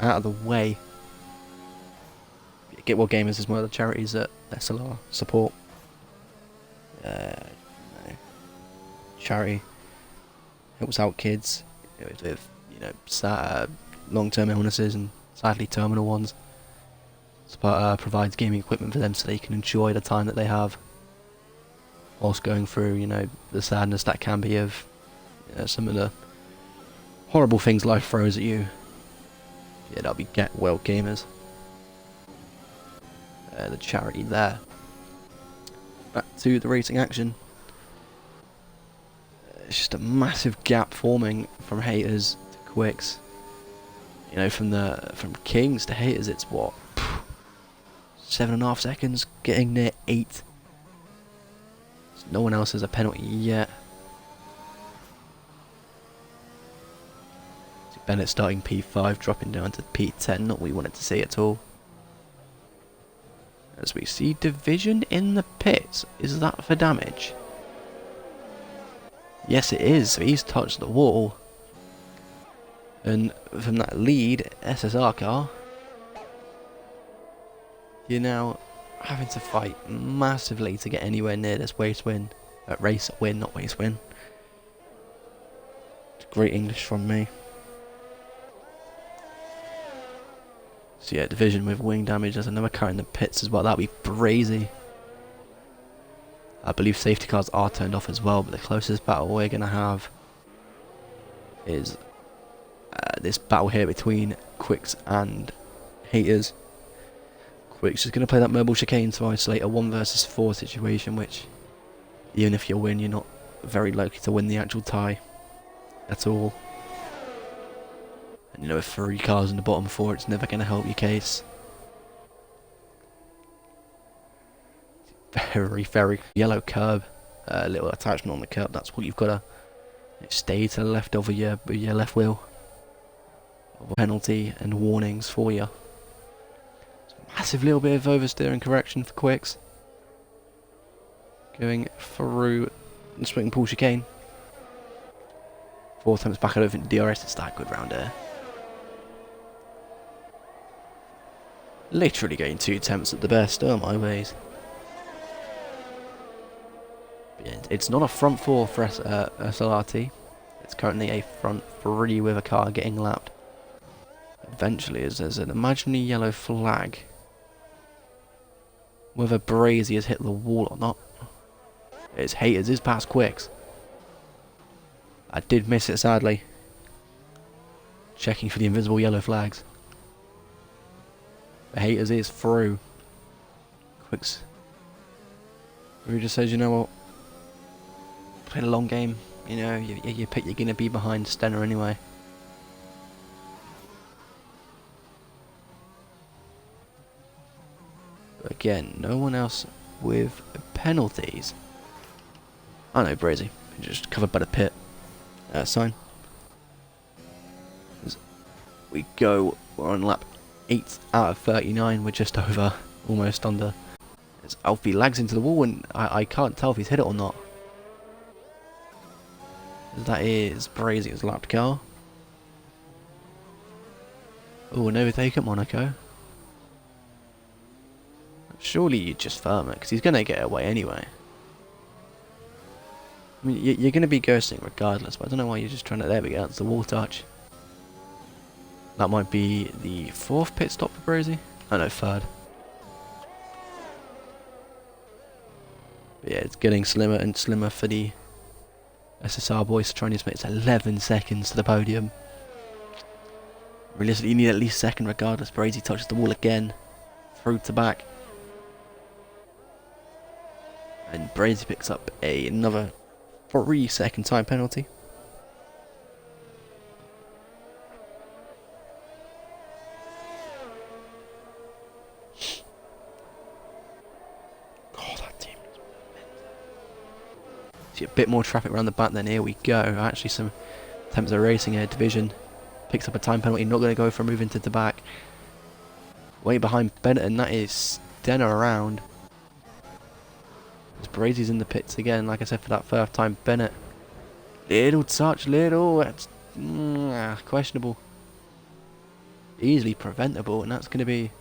A: Out of the way. Get Well Gamers is one of the charities that SLR support. No. Charity helps out kids with long-term illnesses and sadly terminal ones. Provides gaming equipment for them so they can enjoy the time that they have, whilst going through, the sadness that can be of some of the horrible things life throws at you. Yeah, that'll be Get Well Gamers. The charity there. Back to the racing action. It's just a massive gap forming from haters to Quicks. From Kings to haters, it's what? 7.5 seconds, getting near 8. So no one else has a penalty yet. So Bennett starting P5, dropping down to P10. Not what we wanted to see at all. As we see Division in the pits. Is that for damage? Yes, it is. So he's touched the wall. And from that lead SSR car, you're now having to fight massively to get anywhere near this race win. Race win, not race win. Great English from me. So yeah, Division with wing damage. There's another car in the pits as well. That'll be brazy. I believe safety cars are turned off as well, but the closest battle we're going to have is this battle here between Quicks and Haters. Quicks is going to play that mobile chicane to isolate a 1 versus 4 situation, which even if you win, you're not very likely to win the actual tie at all. And you know, with 3 cars in the bottom 4, it's never going to help your case. Very yellow curb, little attachment on the curb. That's what you've got to stay to the left of your left wheel. Penalty and warnings for you. Massive little bit of oversteering correction for Quicks. Going through the swing pool chicane. 4 times back, I don't think DRS is that good round there. Literally getting 2 attempts at the best, oh my ways. But yeah, it's not a front 4 for SLRT. It's currently a front 3 with a car getting lapped. Eventually, as there's an imaginary yellow flag. Whether Brazy has hit the wall or not. It's Haters is past Quicks. I did miss it sadly. Checking for the invisible yellow flags. But Haters is through. Quicks. Who just says, you know what? Played a long game. You know, you pick you're gonna be behind Stenner anyway. But again, no one else with penalties. Oh no, Brazy. Just covered by the pit sign. As we go, we're on lap 8 out of 39. We're just over, almost under. As Alfie lags into the wall, and I can't tell if he's hit it or not. That is Brazy's lapped car. Oh, an overtake at Monaco. Surely you just firm it, because he's going to get away anyway. I mean, you're going to be ghosting regardless, but I don't know why you're just trying to... There we go, that's the wall touch. That might be the 4th pit stop for Brazy. Oh no, 3rd. But yeah, it's getting slimmer and slimmer for the SSR boys, trying to make it 11 seconds to the podium. Realistically, you need at least 2nd regardless. Brazy touches the wall again. Through to back. And Brazy picks up another 3-second time penalty. God, that team is see a bit more traffic around the back, then here we go. Actually, some attempts at racing here. Division picks up a time penalty, not going to go for moving to the back. Way behind Bennett, and that is Stenner around. As Brazy's in the pits again, like I said, for that 3rd time. Bennett, little touch, little, that's questionable. Easily preventable, and that's going to be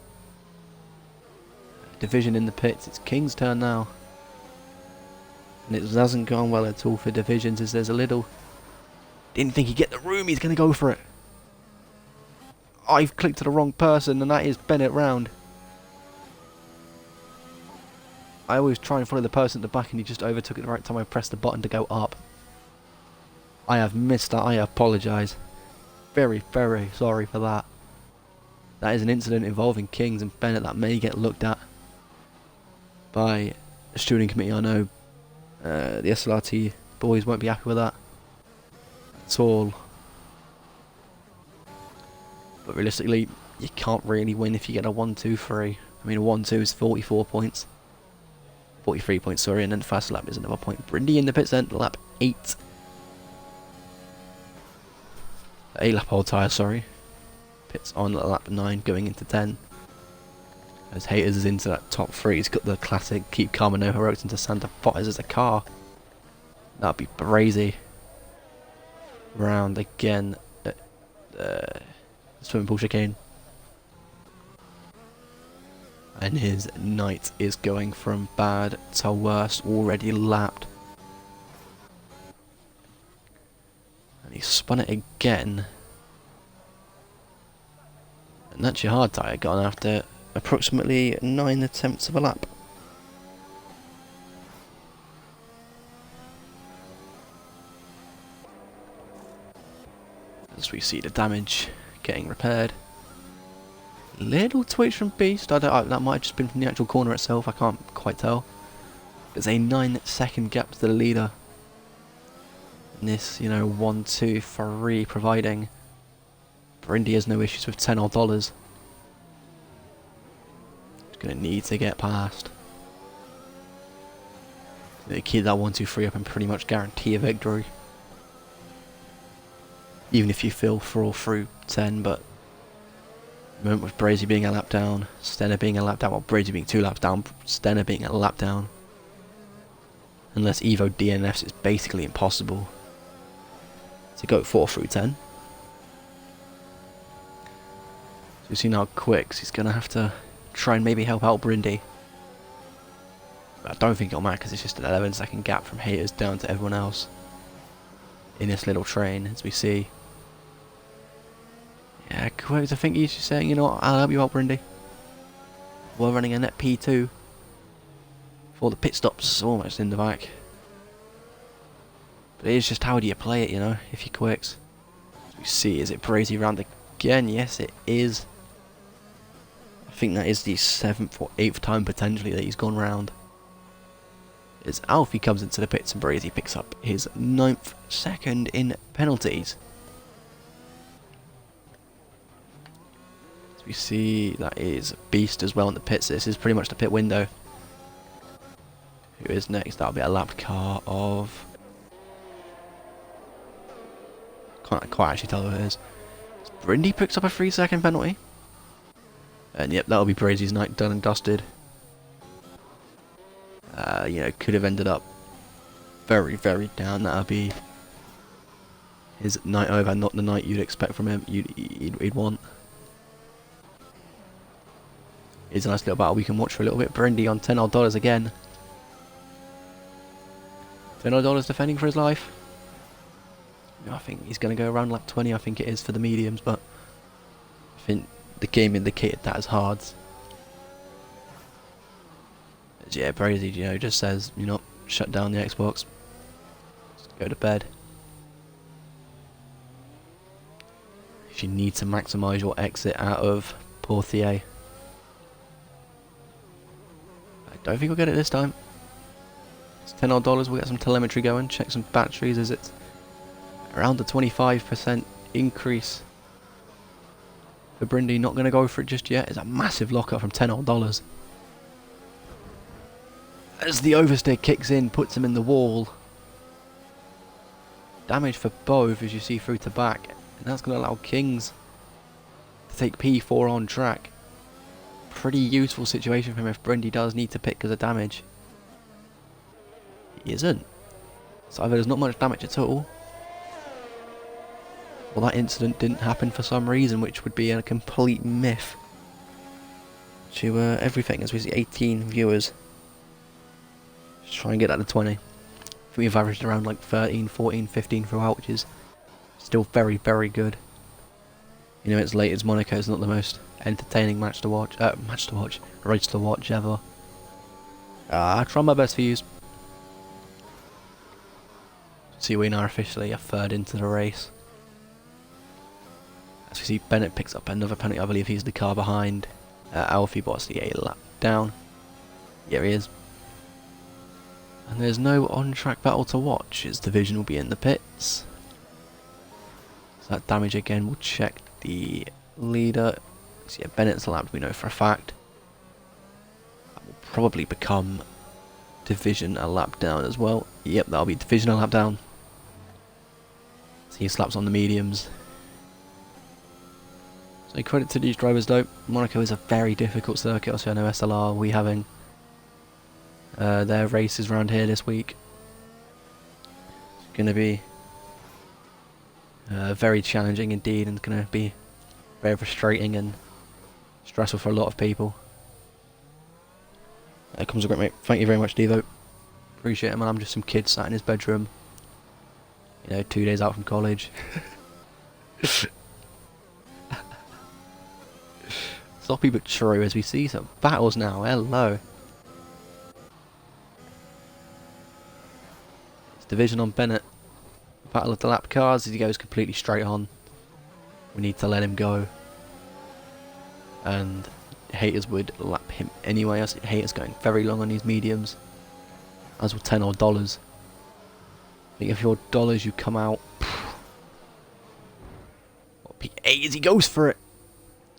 A: Division in the pits. It's King's turn now. And it hasn't gone well at all for Divisions, as there's a little... Didn't think he'd get the room, he's going to go for it. I've clicked to the wrong person, and that is Bennett round. I always try and follow the person at the back, and he just overtook it the right time I pressed the button to go up. I have missed that, I apologise. Very, very sorry for that. That is an incident involving Kings and Bennett that may get looked at by the steering committee. I know the SLRT boys won't be happy with that at all. But realistically, you can't really win if you get a 1-2-3. I mean, a 1-2 is 44 points. 43 points, sorry, and then fast lap is another point. Brindy in the pits then, lap 8. 8 lap old tyre, sorry. Pits on lap 9 going into 10. As Haters is into that top 3, he's got the classic keep calm and no heroics into Santa Fotters as a car. That'd be crazy. Round again at swimming pool chicane. And his night is going from bad to worse, already lapped. And he spun it again. And that's your hard tyre gone after approximately 9 attempts of a lap. As we see the damage getting repaired. Little twitch from Beast. That might have just been from the actual corner itself. I can't quite tell. There's a 9-second gap to the leader. And this, you know, 1, 2, 3 providing. Brindy has no issues with $10 odd. He's going to need to get past. They keep that 1, 2, 3 up and pretty much guarantee a victory. Even if you feel fall through 10, but the moment with Brazy being a lap down, Stenner being a lap down, well, Brazy being 2 laps down, Stenner being a lap down. Unless Evo DNFs, it's basically impossible to go 4 through 10. So you see now Quicks, he's going to have to try and maybe help out Brindy. But I don't think it'll matter because it's just an 11-second gap from Haters down to everyone else in this little train, as we see. Yeah, Quicks, I think he's just saying, you know what, I'll help you out, Brindy. We're running a net P2 for the pit stops, almost in the back. But it is just how do you play it, you know, if you Quicks. As we see, is it Brazy round again? Yes, it is. I think that is the 7th or 8th time potentially that he's gone round. As Alfie comes into the pits and Brazy picks up his 9th second in penalties. As we see, that is Beast as well in the pits. This is pretty much the pit window. Who is next? That'll be a lapped car of... Can't quite actually tell who it is. Brindy picks up a 3-second penalty. And yep, that'll be Brazy's night done and dusted. You know, could have ended up very, very down. That'll be his night over, not the night you'd expect from him. He'd want. It's a nice little battle we can watch for a little bit. Brindy on $10 odd again. $10 odd defending for his life. I think he's going to go around lap 20, I think it is for the mediums, but I think the game indicated that as hards. Yeah, Brazy, you know, just says, you know, shut down the Xbox. Just go to bed. If you need to maximise your exit out of Portier. I don't think we'll get it this time. It's $10 odd, we'll get some telemetry going, check some batteries as it's around the 25% increase. For Brindy, not going to go for it just yet. It's a massive lockup from $10 odd. As the oversteer kicks in, puts him in the wall. Damage for both, as you see through to back. And that's going to allow Kings to take P4 on track. Pretty useful situation for him if Brindy does need to pick because of damage. He isn't. So either there's not much damage at all, or that incident didn't happen for some reason, which would be a complete myth to everything, as we see 18 viewers. Just try and get that to 20. I think we've averaged around like 13, 14, 15 throughout, which is still very, very good. You know, it's late as Monaco is not the most entertaining race to watch ever. I try my best for you. See, we now officially a third into the race. As we see, Bennett picks up another penalty. I believe he's the car behind Alfie, but the a lap down. Yeah, he is. And there's no on-track battle to watch, as Division will be in the pits. So that damage again, we'll check the leader. So yeah, Bennett's lapped, we know for a fact. That will probably become Division a lap down as well. Yep, that'll be Division a lap down. So he slaps on the mediums. So credit to these drivers though. Monaco is a very difficult circuit. Also I know SLR will be having their races around here this week. It's going to be very challenging indeed, and it's going to be very frustrating and stressful for a lot of people. There comes a great mate. Thank you very much, Devo. Appreciate it, man. I'm just some kid sat in his bedroom. You know, 2 days out from college. Sloppy but true, as we see some battles now. Hello. It's Division on Bennett. Battle of the lap cars as he goes completely straight on. We need to let him go. And haters would lap him anyway. I see haters going very long on these mediums. As will $10 odd. I think if you're dollars, you come out. P8 as he goes for it.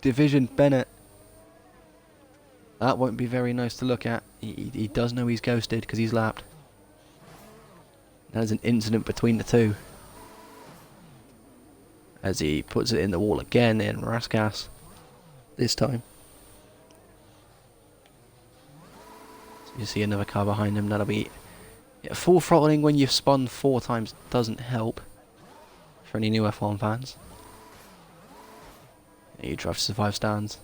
A: Division Bennett. That won't be very nice to look at. He does know he's ghosted because he's lapped. There's an incident between the two. As he puts it in the wall again in Raskas. This time. So you see another car behind him. That'll be... Yeah, full throttling when you've spun 4 times doesn't help. For any new F1 fans. You drive to survive stands.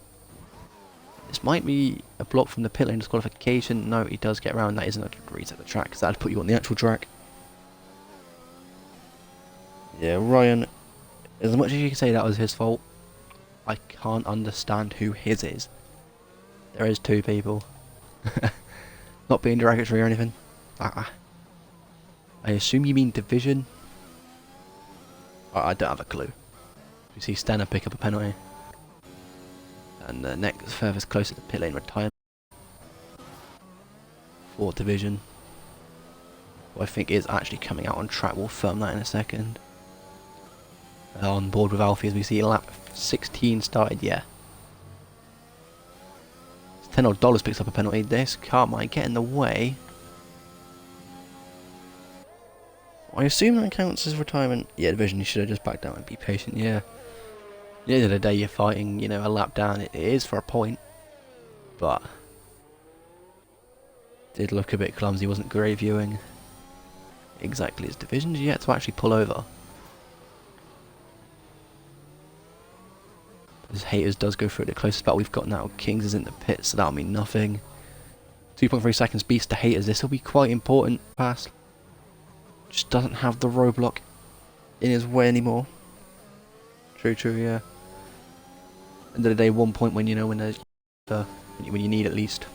A: This might be a block from the pit lane disqualification. No, he does get around. That isn't a reset the track because that'd put you on the actual track. Yeah, Ryan, as much as you can say that was his fault, I can't understand who his is. There is 2 people. Not being derogatory or anything. I assume you mean Division? I don't have a clue. You see Stenner pick up a penalty. And the next furthest closer to pit lane retirement for Division, who I think is actually coming out on track. We'll firm that in a second. On board with Alfie as we see lap 16 started, yeah. $10 odd picks up a penalty. This car might get in the way. I assume that counts as retirement. Yeah, Division, you should have just backed down and be patient, yeah. At the end of the day, you're fighting, you know, a lap down. It is for a point, but did look a bit clumsy. Wasn't great viewing. Exactly, his Division's yet to actually pull over. His haters does go through the closest battle we've got now. Kings is in the pit, so that'll mean nothing. 2.3 seconds beast to haters. This will be quite important. Pass. Just doesn't have the roadblock in his way anymore. True, yeah. End of the day, 1 point when you know when there's when you need at least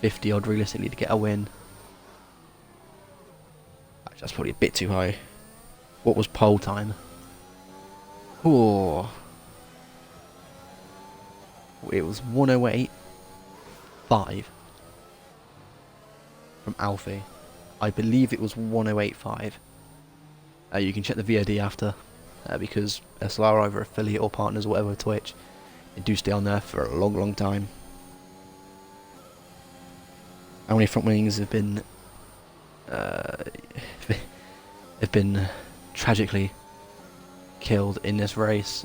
A: 50 odd realistically to get a win. Actually, that's probably a bit too high. What was pole time? Oh, it was 108.5 from Alfie. I believe it was 108.5. You can check the VOD after. Because SLR are either affiliate or partners or whatever with Twitch, they do stay on there for a long time. How many front wings have been tragically killed in this race?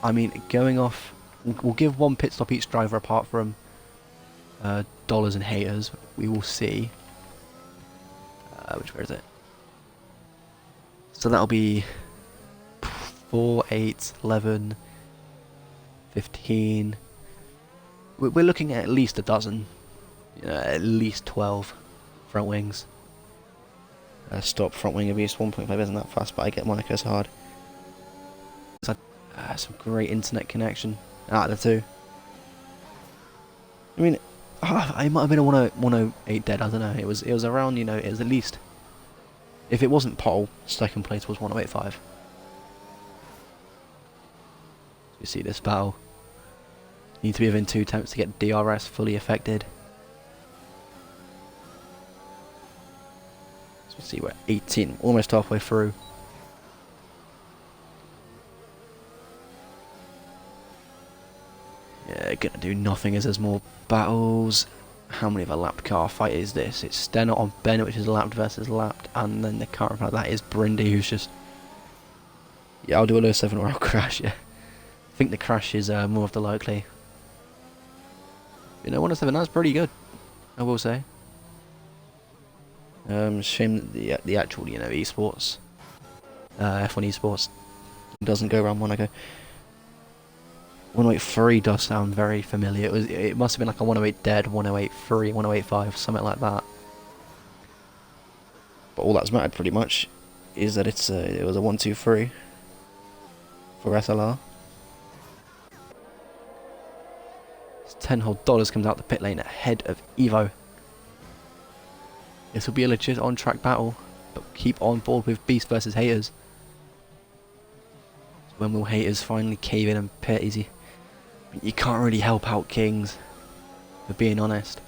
A: I mean, going off, we'll give 1 pit stop each driver apart from dollars and haters. We will see. Which way is it? So that'll be 4, 8, 11, 15. We're looking at least a dozen. You know, at least 12 front wings. Stop front wing abuse 1.5 isn't that fast, but I get Monaco's hard. Some great internet connection out of the 2. I mean, it might have been a 108 dead. I don't know. It was around. You know, it was at least. If it wasn't pole, second place was 108.5. You see this battle. Need to be within 2 attempts to get DRS fully affected. So see, we're 18, almost halfway through. Yeah, gonna do nothing as there's more battles. how many of a lapped car fight is this? It's Stenner on Bennett, which is lapped versus lapped, and then the car in front of that is Brindy, who's just... Yeah, I'll do a low 7 or I'll crash, yeah. I think the crash is more of the likely. You know, 107, that's pretty good, I will say. Shame that the actual, you know, esports, F1 esports doesn't go around Monaco. 108.3 does sound very familiar. It must have been like a 108 dead, 108.3, 108.5, something like that. But all that's mattered pretty much is that it was a 1-2-3 for SLR. $10 whole comes out the pit lane ahead of Evo. This will be a legit on-track battle, but keep on board with Beast versus Haters. When will Haters finally cave in and pit? Easy. You can't really help out Kings, for being honest.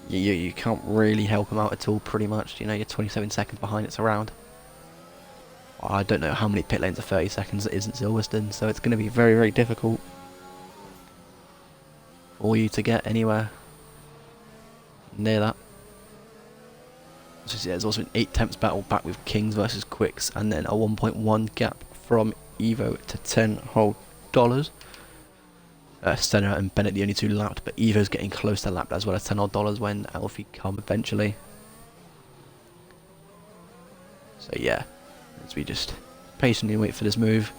A: You can't really help them out at all, pretty much. You know, you're 27 seconds behind, it's around. I don't know how many pit lanes are 30 seconds it isn't Silverstone, so it's going to be very, very difficult for you to get anywhere near that. So yeah, there's also an 8 temps battle back with Kings versus Quicks, and then a 1.1 gap from Evo to $10 whole. Stenner and Bennett the only 2 lapped, but Evo's getting close to lapped as well as $10 odd when Alfie come eventually. So yeah, as we just patiently wait for this move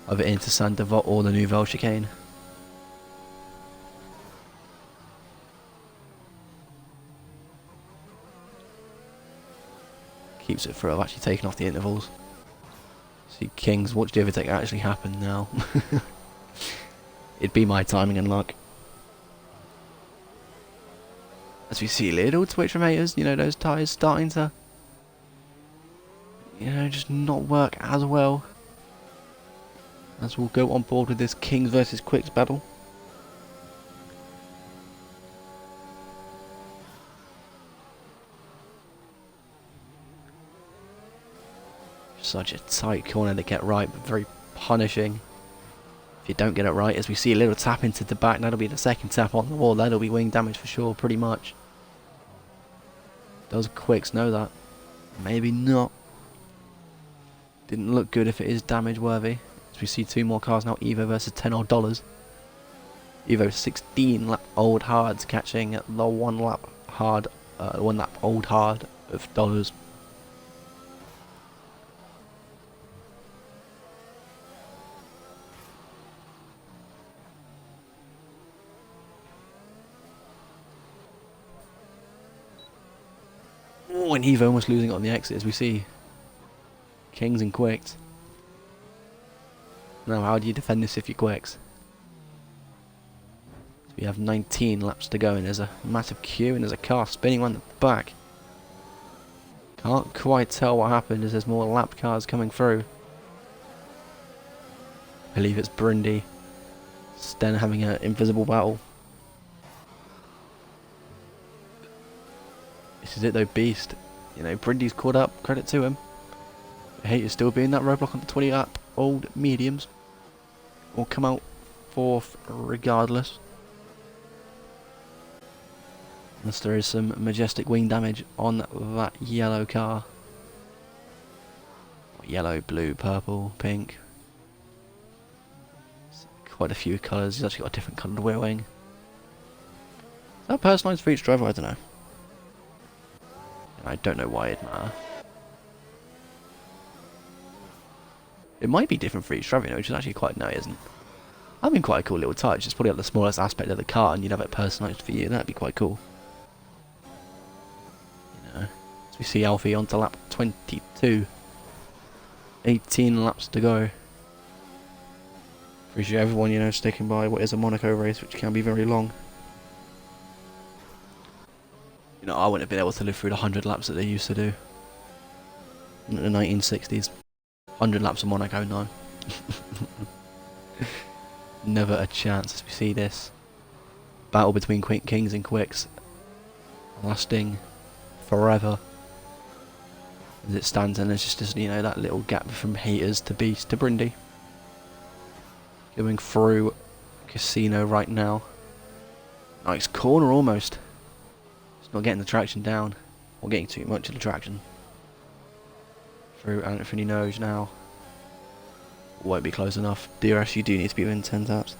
A: either into Saint Devot or the Nouvelle chicane. Keeps it through. I've actually taken off the intervals. See Kings, watch the overtake actually happen now. It'd be my timing and luck. As we see a little twitch from Haters, you know, those tyres starting to, you know, just not work as well. As we'll go on board with this Kings versus Quicks battle. Such a tight corner to get right, but very punishing if you don't get it right. As we see a little tap into the back, that'll be the second tap on the wall. That'll be wing damage for sure, pretty much. Does Quicks know that? Maybe not. Didn't look good if it is damage worthy. As we see 2 more cars now, Evo versus $10 odd. Evo 16 lap old hards catching the 1 lap hard, 1 lap old hard of dollars. Oh, and Evo almost losing it on the exit as we see Kings and Quicks. Now, how do you defend this if you're Quicks? So we have 19 laps to go, and there's a massive queue, and there's a car spinning around the back. Can't quite tell what happened as there's more lapped cars coming through. I believe it's Brindy. Sten having an invisible battle. This is it though, Beast. You know, Brindy's caught up, credit to him. I hate it still being that roadblock on the 20 lap old mediums. Will come out 4th regardless. Unless there is some majestic wing damage on that yellow car. Yellow, blue, purple, pink. Quite a few colours. He's actually got a different coloured rear wing. Is that personalised for each driver? I don't know. I don't know why it'd matter. It might be different for each driver, you know, which is actually quite nice, isn't it? I mean, quite a cool little touch. It's probably like the smallest aspect of the car, and you'd have it personalised for you. That'd be quite cool. You know, as we see Alfie onto lap 22. 18 laps to go. Appreciate everyone, you know, sticking by what is a Monaco race, which can be very long. You know, I wouldn't have been able to live through the 100 laps that they used to do in the 1960s. 100 laps of Monaco, no. Never a chance. As we see this battle between Kings and Quicks lasting forever as it stands, and there's just, you know, that little gap from Haters to Beast to Brindy. Going through Casino right now. Nice corner almost. It's not getting the traction down. Or getting too much of the traction. Through Anthony knows now. Won't be close enough. DRS, you do need to be within 10 taps.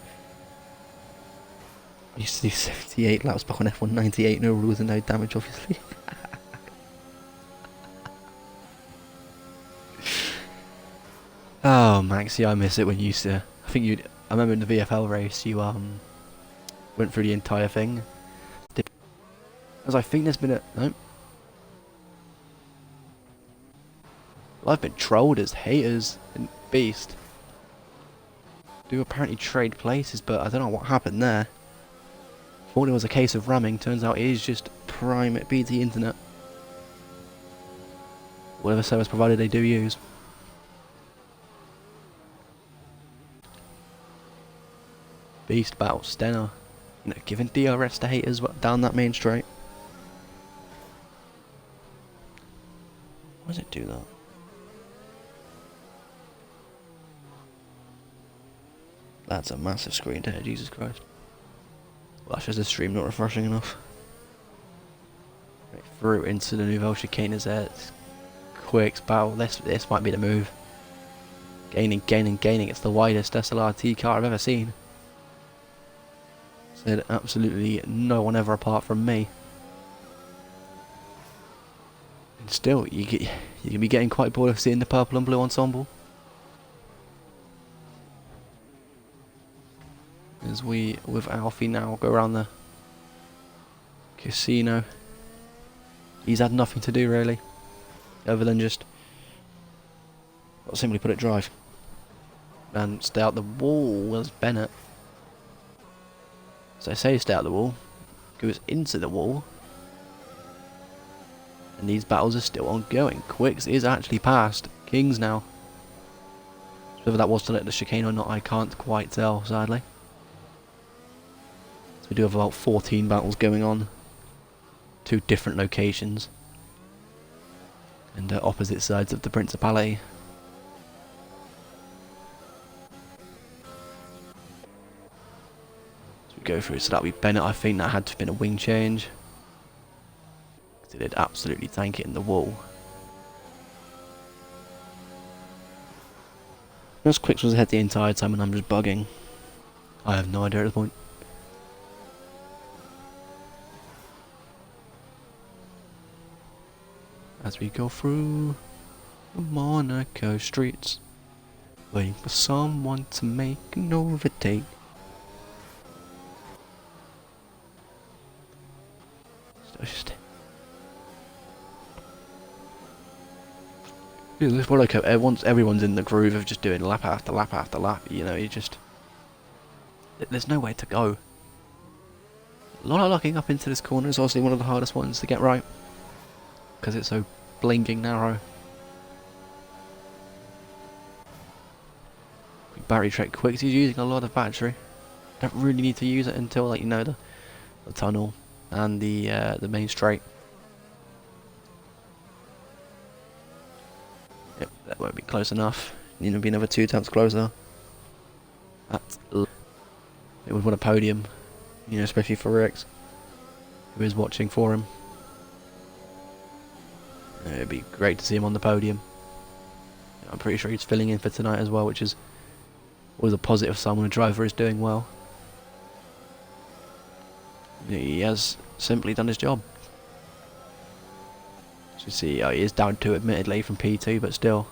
A: I used to do 78 laps back on F1 98, no rules and no damage obviously. Oh Maxi, I miss it when you used to. I remember in the VFL race you went through the entire thing. As I think there's been a no. Well, I've been trolled as haters and beast. Do apparently trade places, but I don't know what happened there. Thought it was a case of ramming, turns out it is just prime BT internet. Whatever service provider they do use. Beast battle, Stenner. You know, giving DRS to haters down that main straight. Why does it do that? That's a massive screen there, Jesus Christ. Well, that's just the stream not refreshing enough. Right through into the Nouvelle Chicane is there. Quicks battle. This might be the move. Gaining. It's the widest SLRT car I've ever seen. Said absolutely no one ever apart from me. And still, you can be getting quite bored of seeing the purple and blue ensemble. As we, with Alfie now, go around the casino. He's had nothing to do really, other than just, well, simply put it, drive. And stay out the wall was Bennett. So I say stay out the wall, goes into the wall. And these battles are still ongoing. Quicks is actually past Kings now. Whether that was to let the chicane or not, I can't quite tell, sadly. We do have about 14 battles going on. 2 different locations. And opposite sides of the Principality. So we go through, so that'll be Bennett. I think that had to have been a wing change. Because it did absolutely tank it in the wall. Most Quicks was ahead the entire time and I'm just bugging. I have no idea at this point. As we go through the Monaco streets, waiting for someone to make an overtake. Just this Monaco, everyone's in the groove of just doing lap after lap after lap. You know, there's nowhere to go. A lot of locking up into this corner is obviously one of the hardest ones to get right. Because it's so blinking narrow. Battery trek Quicks, he's using a lot of battery. Don't really need to use it until, like, you know, the tunnel and the main straight. Yep, that won't be close enough. Need to be another 2 taps closer. It would want a podium, you know, especially for Rex, who is watching for him. It'd be great to see him on the podium. I'm pretty sure he's filling in for tonight as well, which is always a positive sign when a driver is doing well. He has simply done his job. As you see, he is down 2 admittedly from P2, but still,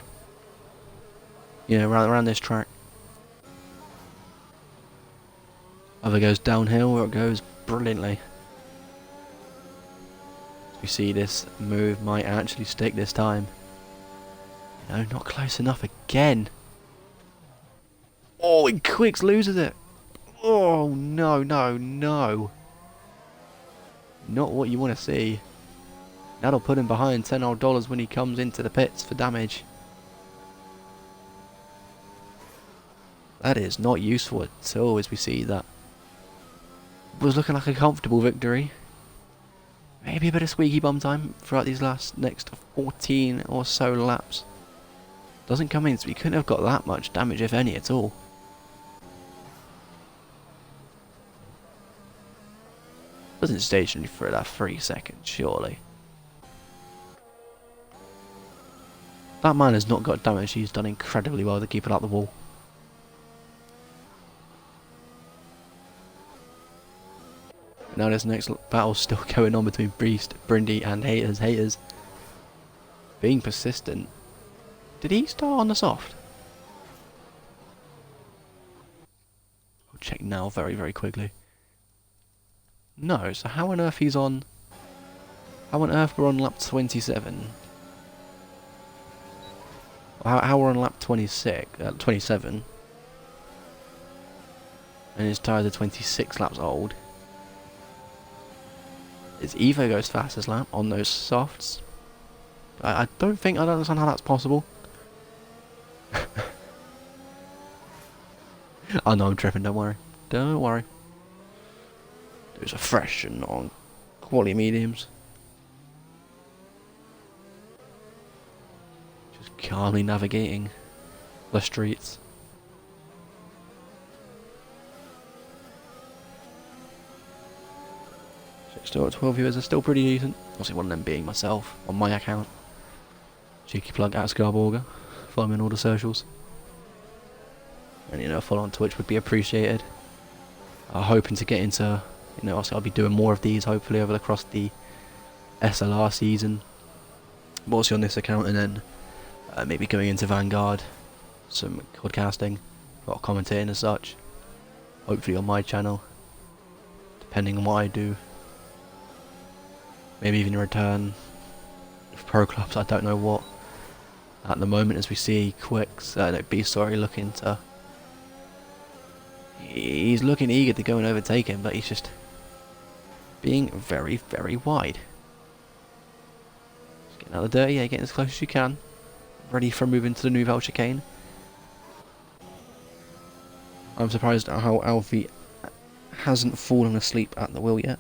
A: you know, around this track. Either goes downhill or it goes brilliantly. We see this move might actually stick this time. No, not close enough again. Oh, and Quicks loses it. Oh, no. Not what you want to see. That'll put him behind $10 odd when he comes into the pits for damage. That is not useful at all, as we see that. It was looking like a comfortable victory. Maybe a bit of squeaky bum time throughout these next 14 or so laps. Doesn't come in, so we couldn't have got that much damage, if any, at all. Wasn't stationary for that 3 seconds, surely. That man has not got damage. He's done incredibly well to keep it out the wall. Now this next battle's still going on between Beast, Brindy and Haters. Haters being persistent. Did he start on the soft? I'll check now very, very quickly. No, so how on earth he's on... How on earth we're on lap 27? How we're on lap 27? And his tyres are 26 laps old. His Evo goes fastest lap on those softs. I don't understand how that's possible. I know I'm tripping, don't worry. Don't worry. Those are fresh and on quality mediums. Just calmly navigating the streets. Still at 12 viewers are still pretty decent. Obviously one of them being myself on my account. Cheeky plug at Scarborger. Follow me on all the socials. And you know, follow on Twitch would be appreciated. Hoping to get into, you know, also I'll be doing more of these hopefully across the SLR season. Mostly on this account, and then maybe going into Vanguard, some podcasting or commentating as such. Hopefully on my channel, depending on what I do. Maybe even a return of pro clubs, I don't know what. At the moment, as we see Beast looking to... He's looking eager to go and overtake him, but he's just being very, very wide. Just getting out of the dirty, yeah, getting as close as you can. Ready for moving to the Nouvelle chicane. I'm surprised at how Alfie hasn't fallen asleep at the wheel yet.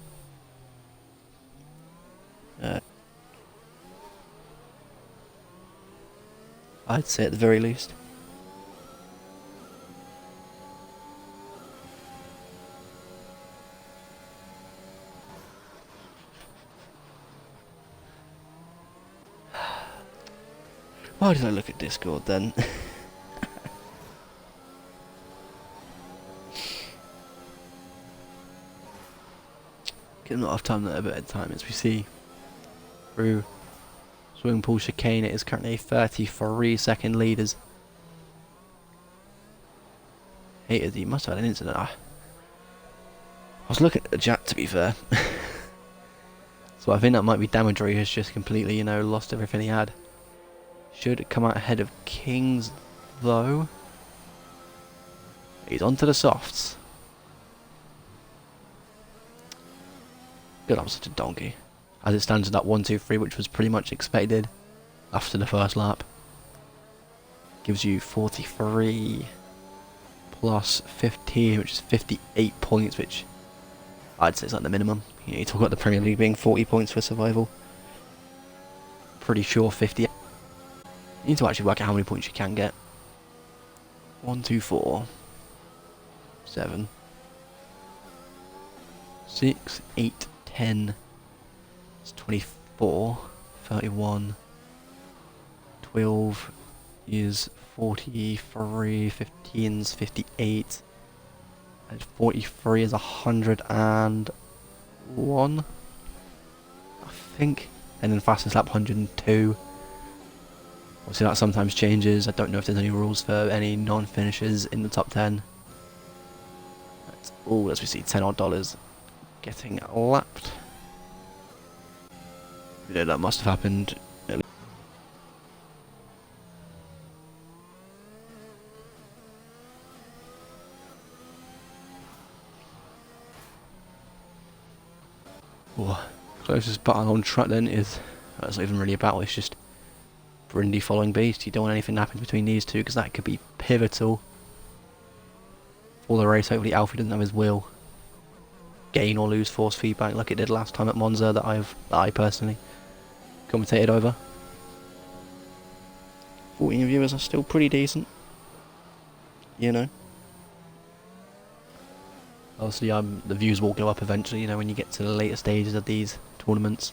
A: I'd say at the very least. Why did I look at Discord then? Getting a lot of time there, a bit of time as we see through swimming pool chicane. It is currently 33-second leaders. Haters, he must have had an incident. I was looking at the chat, to be fair. So I think that might be damage, or he has just completely, you know, lost everything he had. Should come out ahead of Kings, though. He's onto the softs. God, I'm such a donkey. As it stands at that 1-2-3, which was pretty much expected after the first lap. Gives you 43 plus 15, which is 58 points, which I'd say is like the minimum. You know, you talk about the Premier League being 40 points for survival. Pretty sure 50. You need to actually work out how many points you can get. 1, 2, 4, 7, 6, 8, 10. It's 24, 31, 12 is 43, 15 is 58, and 43 is 101, I think, and then fastest lap 102. Obviously that sometimes changes. I don't know if there's any rules for any non-finishers in the top 10. That's all, as we see, $10 odd getting lapped. You know, that must have happened. Oh, closest battle on track then is, that's not even really a battle, it's just Brindy following Beast. You don't want anything to happen between these two, because that could be pivotal for the race. Hopefully Alfie doesn't have his wheel gain or lose force feedback like it did last time at Monza that I personally commentated over. 14 viewers are still pretty decent, you know. Obviously, the views will go up eventually, you know, when you get to the later stages of these tournaments.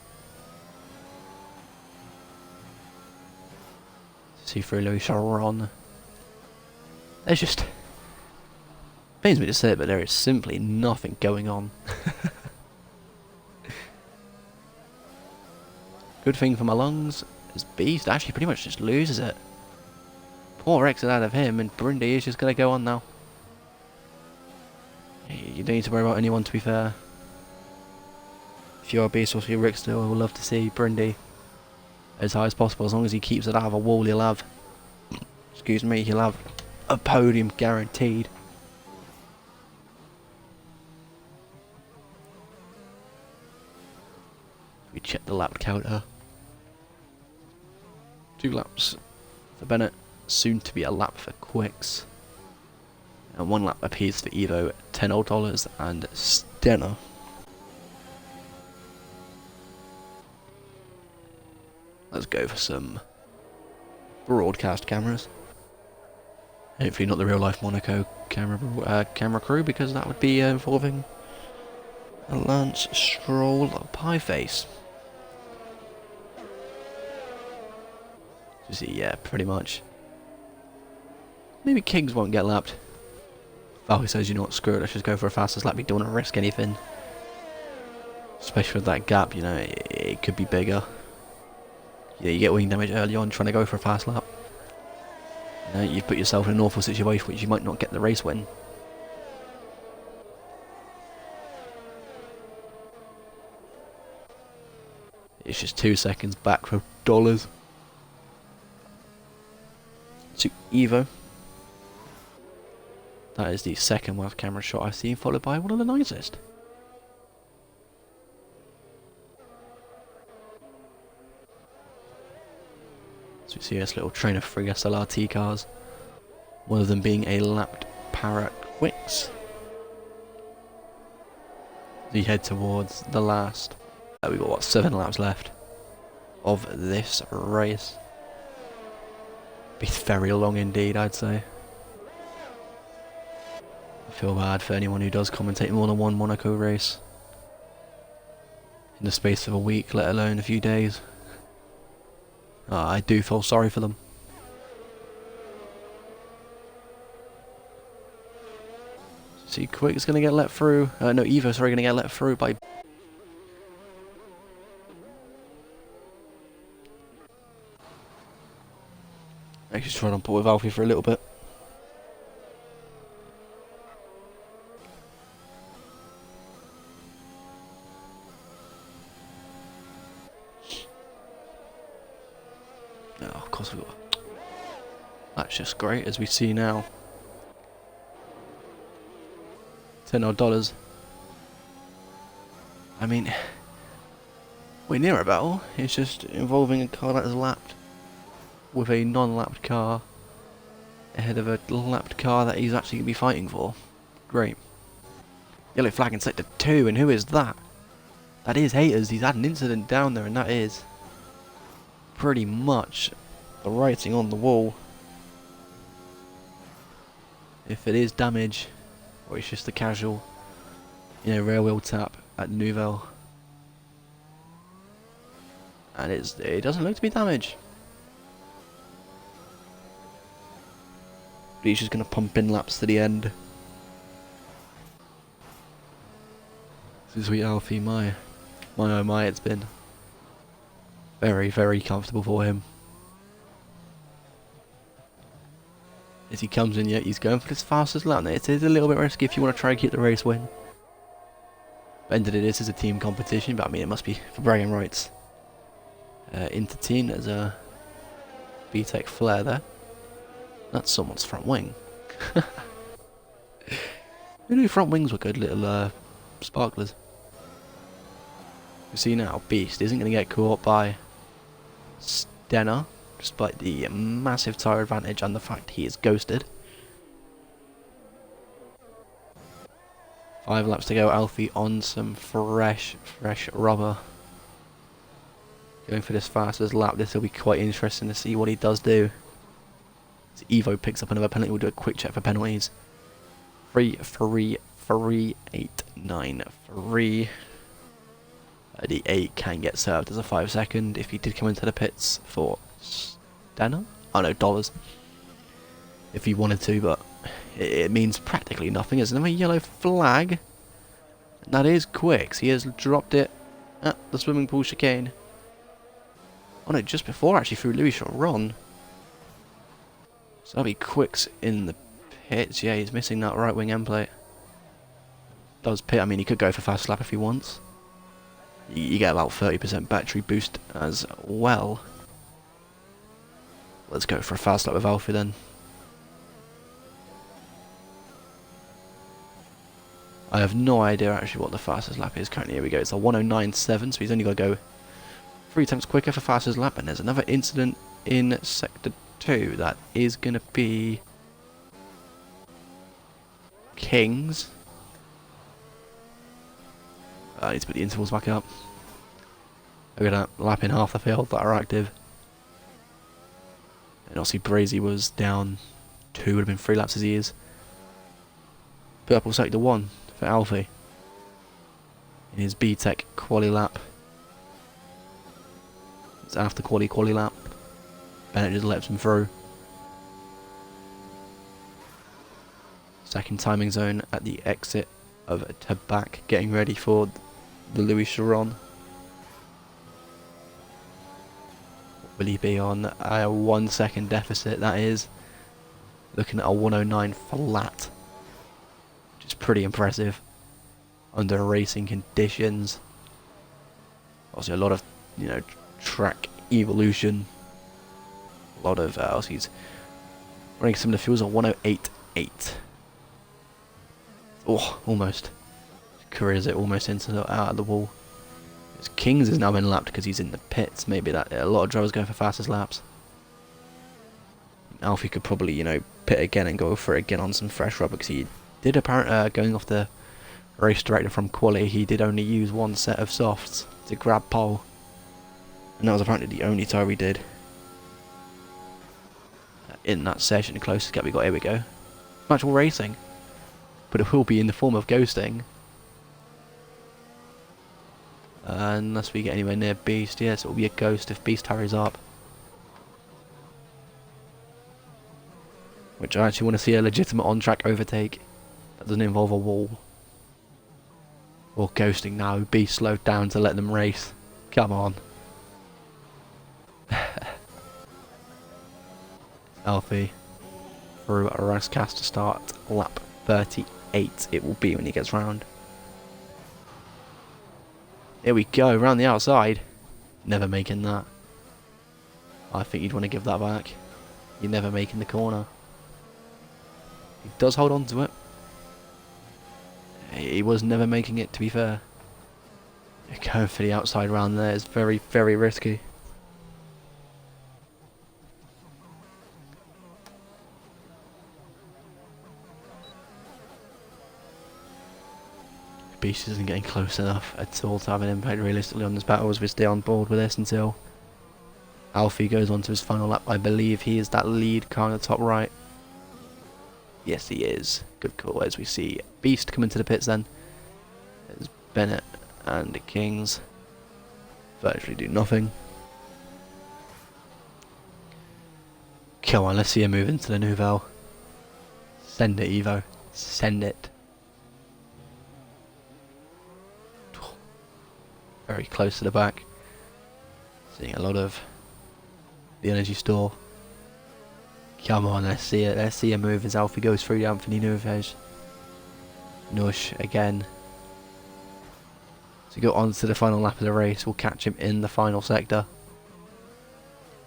A: See through Louis Charon. There's just... pains me to say it, but there is simply nothing going on. Good thing for my lungs is Beast actually pretty much just loses it. Poor exit out of him, and Brindy is just going to go on now. You don't need to worry about anyone, to be fair. If you're a Beast or if you're Rick still, I would love to see Brindy as high as possible. As long as he keeps it out of a wall, he'll have... excuse me, he'll have a podium guaranteed. We check the lap counter. 2 laps for Bennett, soon to be a lap for Quicks. And 1 lap apiece for Evo, $10 and Stenner. Let's go for some broadcast cameras. Hopefully not the real life Monaco camera crew, because that would be involving a Lance Stroll pie face. You see, yeah, pretty much. Maybe Kings won't get lapped. Oh, he says, you know what, screw it, let's just go for a fastest lap. We don't want to risk anything. Especially with that gap, you know, it could be bigger. Yeah, you get wing damage early on trying to go for a fast lap. You know, you've put yourself in an awful situation which you might not get the race win. It's just 2 seconds back for dollars. To Evo. That is the second worst camera shot I've seen, followed by one of the nicest. So we see this little train of 3 SLRT cars. One of them being a lapped Parrot Quicks. We head towards the last. We've got, what, 7 laps left of this race. Be very long indeed, I'd say. I feel bad for anyone who does commentate more than one Monaco race in the space of a week, let alone a few days. I do feel sorry for them. See, Quick's going to get let through. No, Evo's sorry, going to get let through by... I just try and put with Alfie for a little bit. Oh, of course we got. That's just great, as we see now. $10. I mean, we're near a battle. It's just involving a car that is lapped with a non-lapped car ahead of a lapped car that he's actually going to be fighting for. Great. Yellow flag in sector 2, and who is that? That is Haters. He's had an incident down there, and that is pretty much the writing on the wall. If it is damage, or it's just a casual, you know, rear wheel tap at Nouvelle. And it doesn't look to be damage. But he's just going to pump in laps to the end. Sweet Alfie, my oh my, it's been very, very comfortable for him. As he comes in, yet he's going for his fastest lap. It is a little bit risky if you want to try and keep the race win. But end of the day, this is a team competition, but I mean, it must be for bragging rights. Interteam, there's a VTEC flare there. That's someone's front wing. Who knew front wings were good little sparklers? You see now, Beast isn't going to get caught by Stenner, despite the massive tyre advantage and the fact he is ghosted. 5 laps to go. Alfie on some fresh rubber. Going for this fastest lap. This will be quite interesting to see what he does do. As Evo picks up another penalty. We'll do a quick check for penalties. 3, 3, 3893. The 8 can get served as a 5 second if he did come into the pits for Stenner? Oh no, dollars. If he wanted to, but it means practically nothing. There's another yellow flag. And that is Quicks. He has dropped it at the swimming pool chicane. Oh no, just before actually through Louis Charon. So that'll be Quicks in the pits. Yeah, he's missing that right wing end plate. Does pit, I mean he could go for fast lap if he wants. You get about 30% battery boost as well. Let's go for a fast lap with Alfie then. I have no idea actually what the fastest lap is currently. Here we go, it's a 109.7, so he's only got to go 3 times quicker for fastest lap. And there's another incident in Sector 2. That is going to be Kings. I need to put the intervals back up. Look at that, lapping half the field that are active. And obviously Brazy was down 2, would have been 3 laps as he is. Purple Sector 1 for Alfie. In his B-Tech quali lap. It's after quali lap. Bennett just lets him through. Second timing zone at the exit of Tabac, getting ready for the Louis Charon. Will he be on a 1 second deficit? That is looking at a 109 flat, which is pretty impressive under racing conditions. Obviously a lot of, you know, track evolution. A lot of he's running some of the fuels on 108.8. Oh, almost. Careers it almost into the, out of the wall. Kings is now been lapped because he's in the pits. Maybe that a lot of drivers going for fastest laps. Alfie could probably, you know, pit again and go for it again on some fresh rubber, because he did apparently, going off the race director from quali, he did only use 1 set of softs to grab pole, and that was apparently the only tire he did in that session. The closest gap we got, here we go, actual racing, but it will be in the form of ghosting. Unless we get anywhere near Beast, yes, it will be a ghost if Beast hurries up. Which I actually want to see a legitimate on-track overtake that doesn't involve a wall. Or ghosting now, Beast slowed down to let them race. Come on. Alfie through a Rascas to start lap 38 it will be when he gets round. Here we go, round the outside. Never making that. I think you'd want to give that back. You're never making the corner. He does hold on to it. He was never making it, to be fair. Going for the outside round there is very, very risky. Beast isn't getting close enough at all to have an impact realistically on this battle, as we stay on board with this until Alfie goes on to his final lap. I believe he is that lead car on the top right. Yes, he is. Good call. As we see Beast come into the pits then. There's Bennett and the Kings. Virtually do nothing. Come on, let's see him move into the Nouvelle. Send it, Evo. Send it. Very close to the back. Seeing a lot of the energy store. Come on, let's see it. Let's see a move as Alfie goes through the Anthony Nuves. Nush again. To go on to the final lap of the race, we'll catch him in the final sector.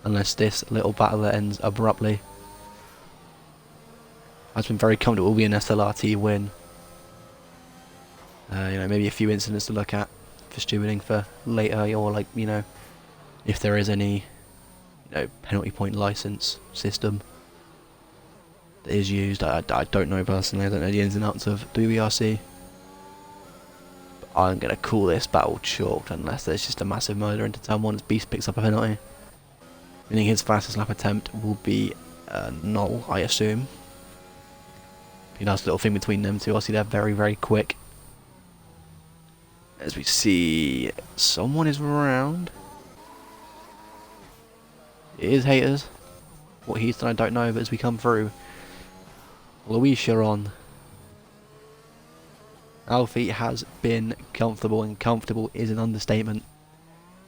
A: Unless this little battle ends abruptly. Has been very comfortable. It will be an SLRT win. You know, maybe a few incidents to look at for stewarding for later, or like, you know, if there is any, you know, penalty point license system that is used. I don't know personally. I don't know the ins and outs of WERC. But I'm gonna call this battle chalked unless there's just a massive murder into turn 1 as Beast picks up a penalty, meaning his fastest lap attempt will be null, I assume. Be a nice little thing between them two. Obviously, they're very, very quick. As we see, someone is around. It is Haters. What he's done, I don't know, but as we come through, Luis on. Alfie has been comfortable, and comfortable is an understatement.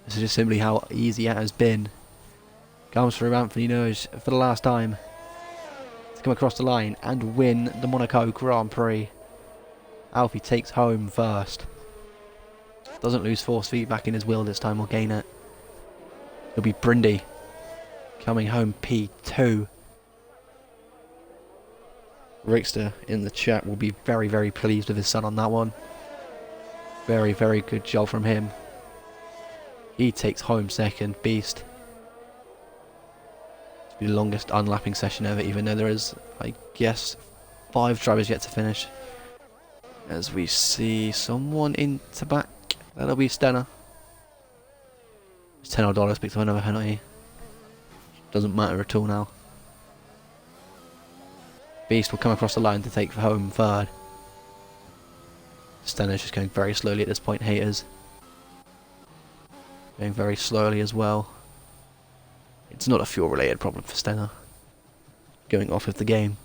A: This is just simply how easy it has been. Comes through Anthony Nurge for the last time to come across the line and win the Monaco Grand Prix. Alfie takes home first. Doesn't lose force feet back in his wheel this time or gain it. It'll be Brindy coming home P2. Rickster in the chat will be very, very pleased with his son on that one. Very, very good job from him. He takes home second. Beast. It's been the longest unlapping session ever, even though there is, I guess, 5 drivers yet to finish. As we see someone into back. That'll be Stenner. It's $10 picked up another penalty. Doesn't matter at all now. Beast will come across the line to take home third. Stenner's just going very slowly at this point. Haters going very slowly as well. It's not a fuel related problem for Stenner. Going off of the game.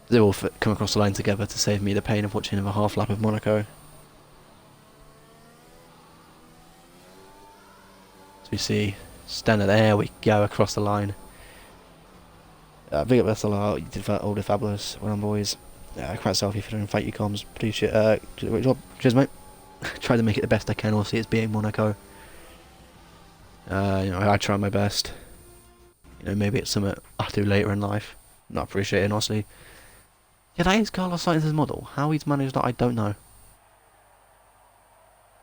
A: They all come across the line together to save me the pain of watching another half lap of Monaco. As we see Stenner, there we go, across the line. Big up SLR, you did that all the fabulous. Well done, boys. Quite selfie for doing fight your comms. Appreciate great job. Cheers, mate. Try to make it the best I can. Obviously, it's being Monaco. You know, I try my best. You know, maybe it's something I'll do later in life. Not appreciating, honestly. Yeah, that is Carlos Sainz's model. How he's managed that, I don't know.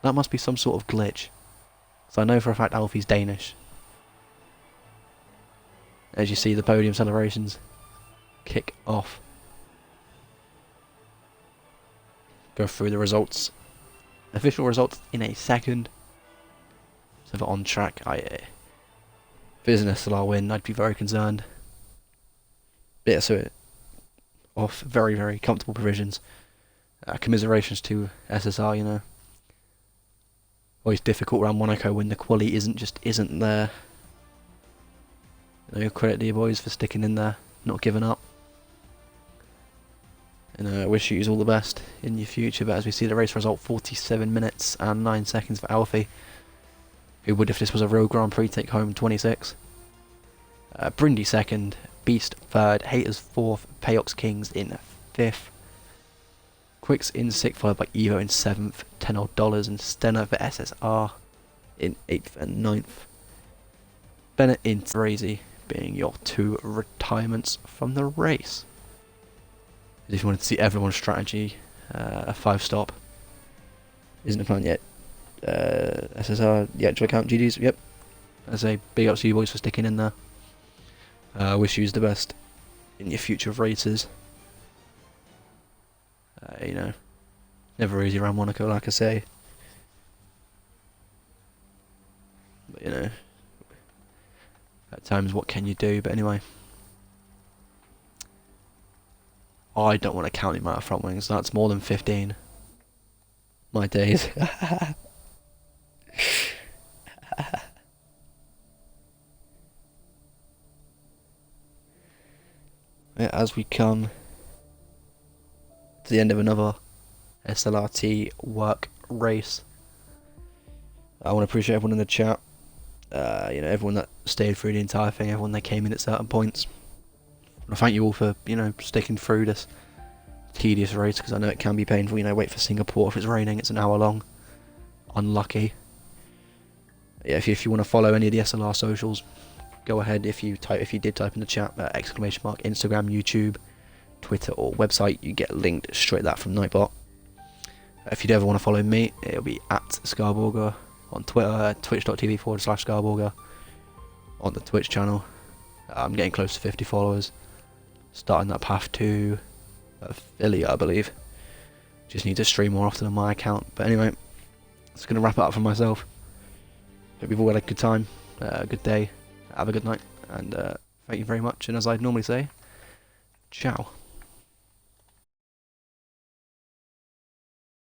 A: That must be some sort of glitch. So I know for a fact Alfie's Danish. As you see, the podium celebrations kick off. Go through the results. Official results in a second. So for on track, if it is an SLR win, I'd be very concerned. Yeah, so off very, very comfortable provisions. Commiserations to SSR, you know. Always difficult around Monaco when the quality isn't there. You know, credit to you boys for sticking in there, not giving up. And I wish you all the best in your future, but as we see the race result, 47 minutes and 9 seconds for Alfie. Who would, if this was a real Grand Prix, take home 26. Brindy second, Beast third, Haters fourth, Payox Kings in fifth. Quicks in sixth, followed by Evo in seventh, $10 and Stenner for SSR in 8th and 9th. Bennett in Crazy being your 2 retirements from the race. If you wanted to see everyone's strategy, a 5-stop isn't a plan yet. SSR, yeah, joint account, GG's, yep. I say big ups to you boys for sticking in there. Wish you the best in your future races. You know, never easy around Monaco, like I say. But you know, at times, what can you do? But anyway, I don't want to count the amount of front wings. That's more than 15. My days. Yeah, as we come to the end of another SLRT WERC race, I want to appreciate everyone in the chat. You know, everyone that stayed through the entire thing, everyone that came in at certain points. I want to thank you all for, you know, sticking through this tedious race, because I know it can be painful. You know, wait for Singapore if it's raining, it's an hour long. Unlucky. Yeah, if you want to follow any of the SLR socials, go ahead. If you did type in the chat exclamation mark Instagram, YouTube, Twitter or website, you get linked straight to that from Nightbot. If you do ever want to follow me, it'll be at Scarburger on Twitter, twitch.tv/Scarburger on the Twitch channel. I'm getting close to 50 followers, starting that path to affiliate, I believe. Just need to stream more often on my account. But anyway, it's going to wrap it up for myself. Hope you've all had a good time, a good day, have a good night, and thank you very much. And as I normally say, ciao.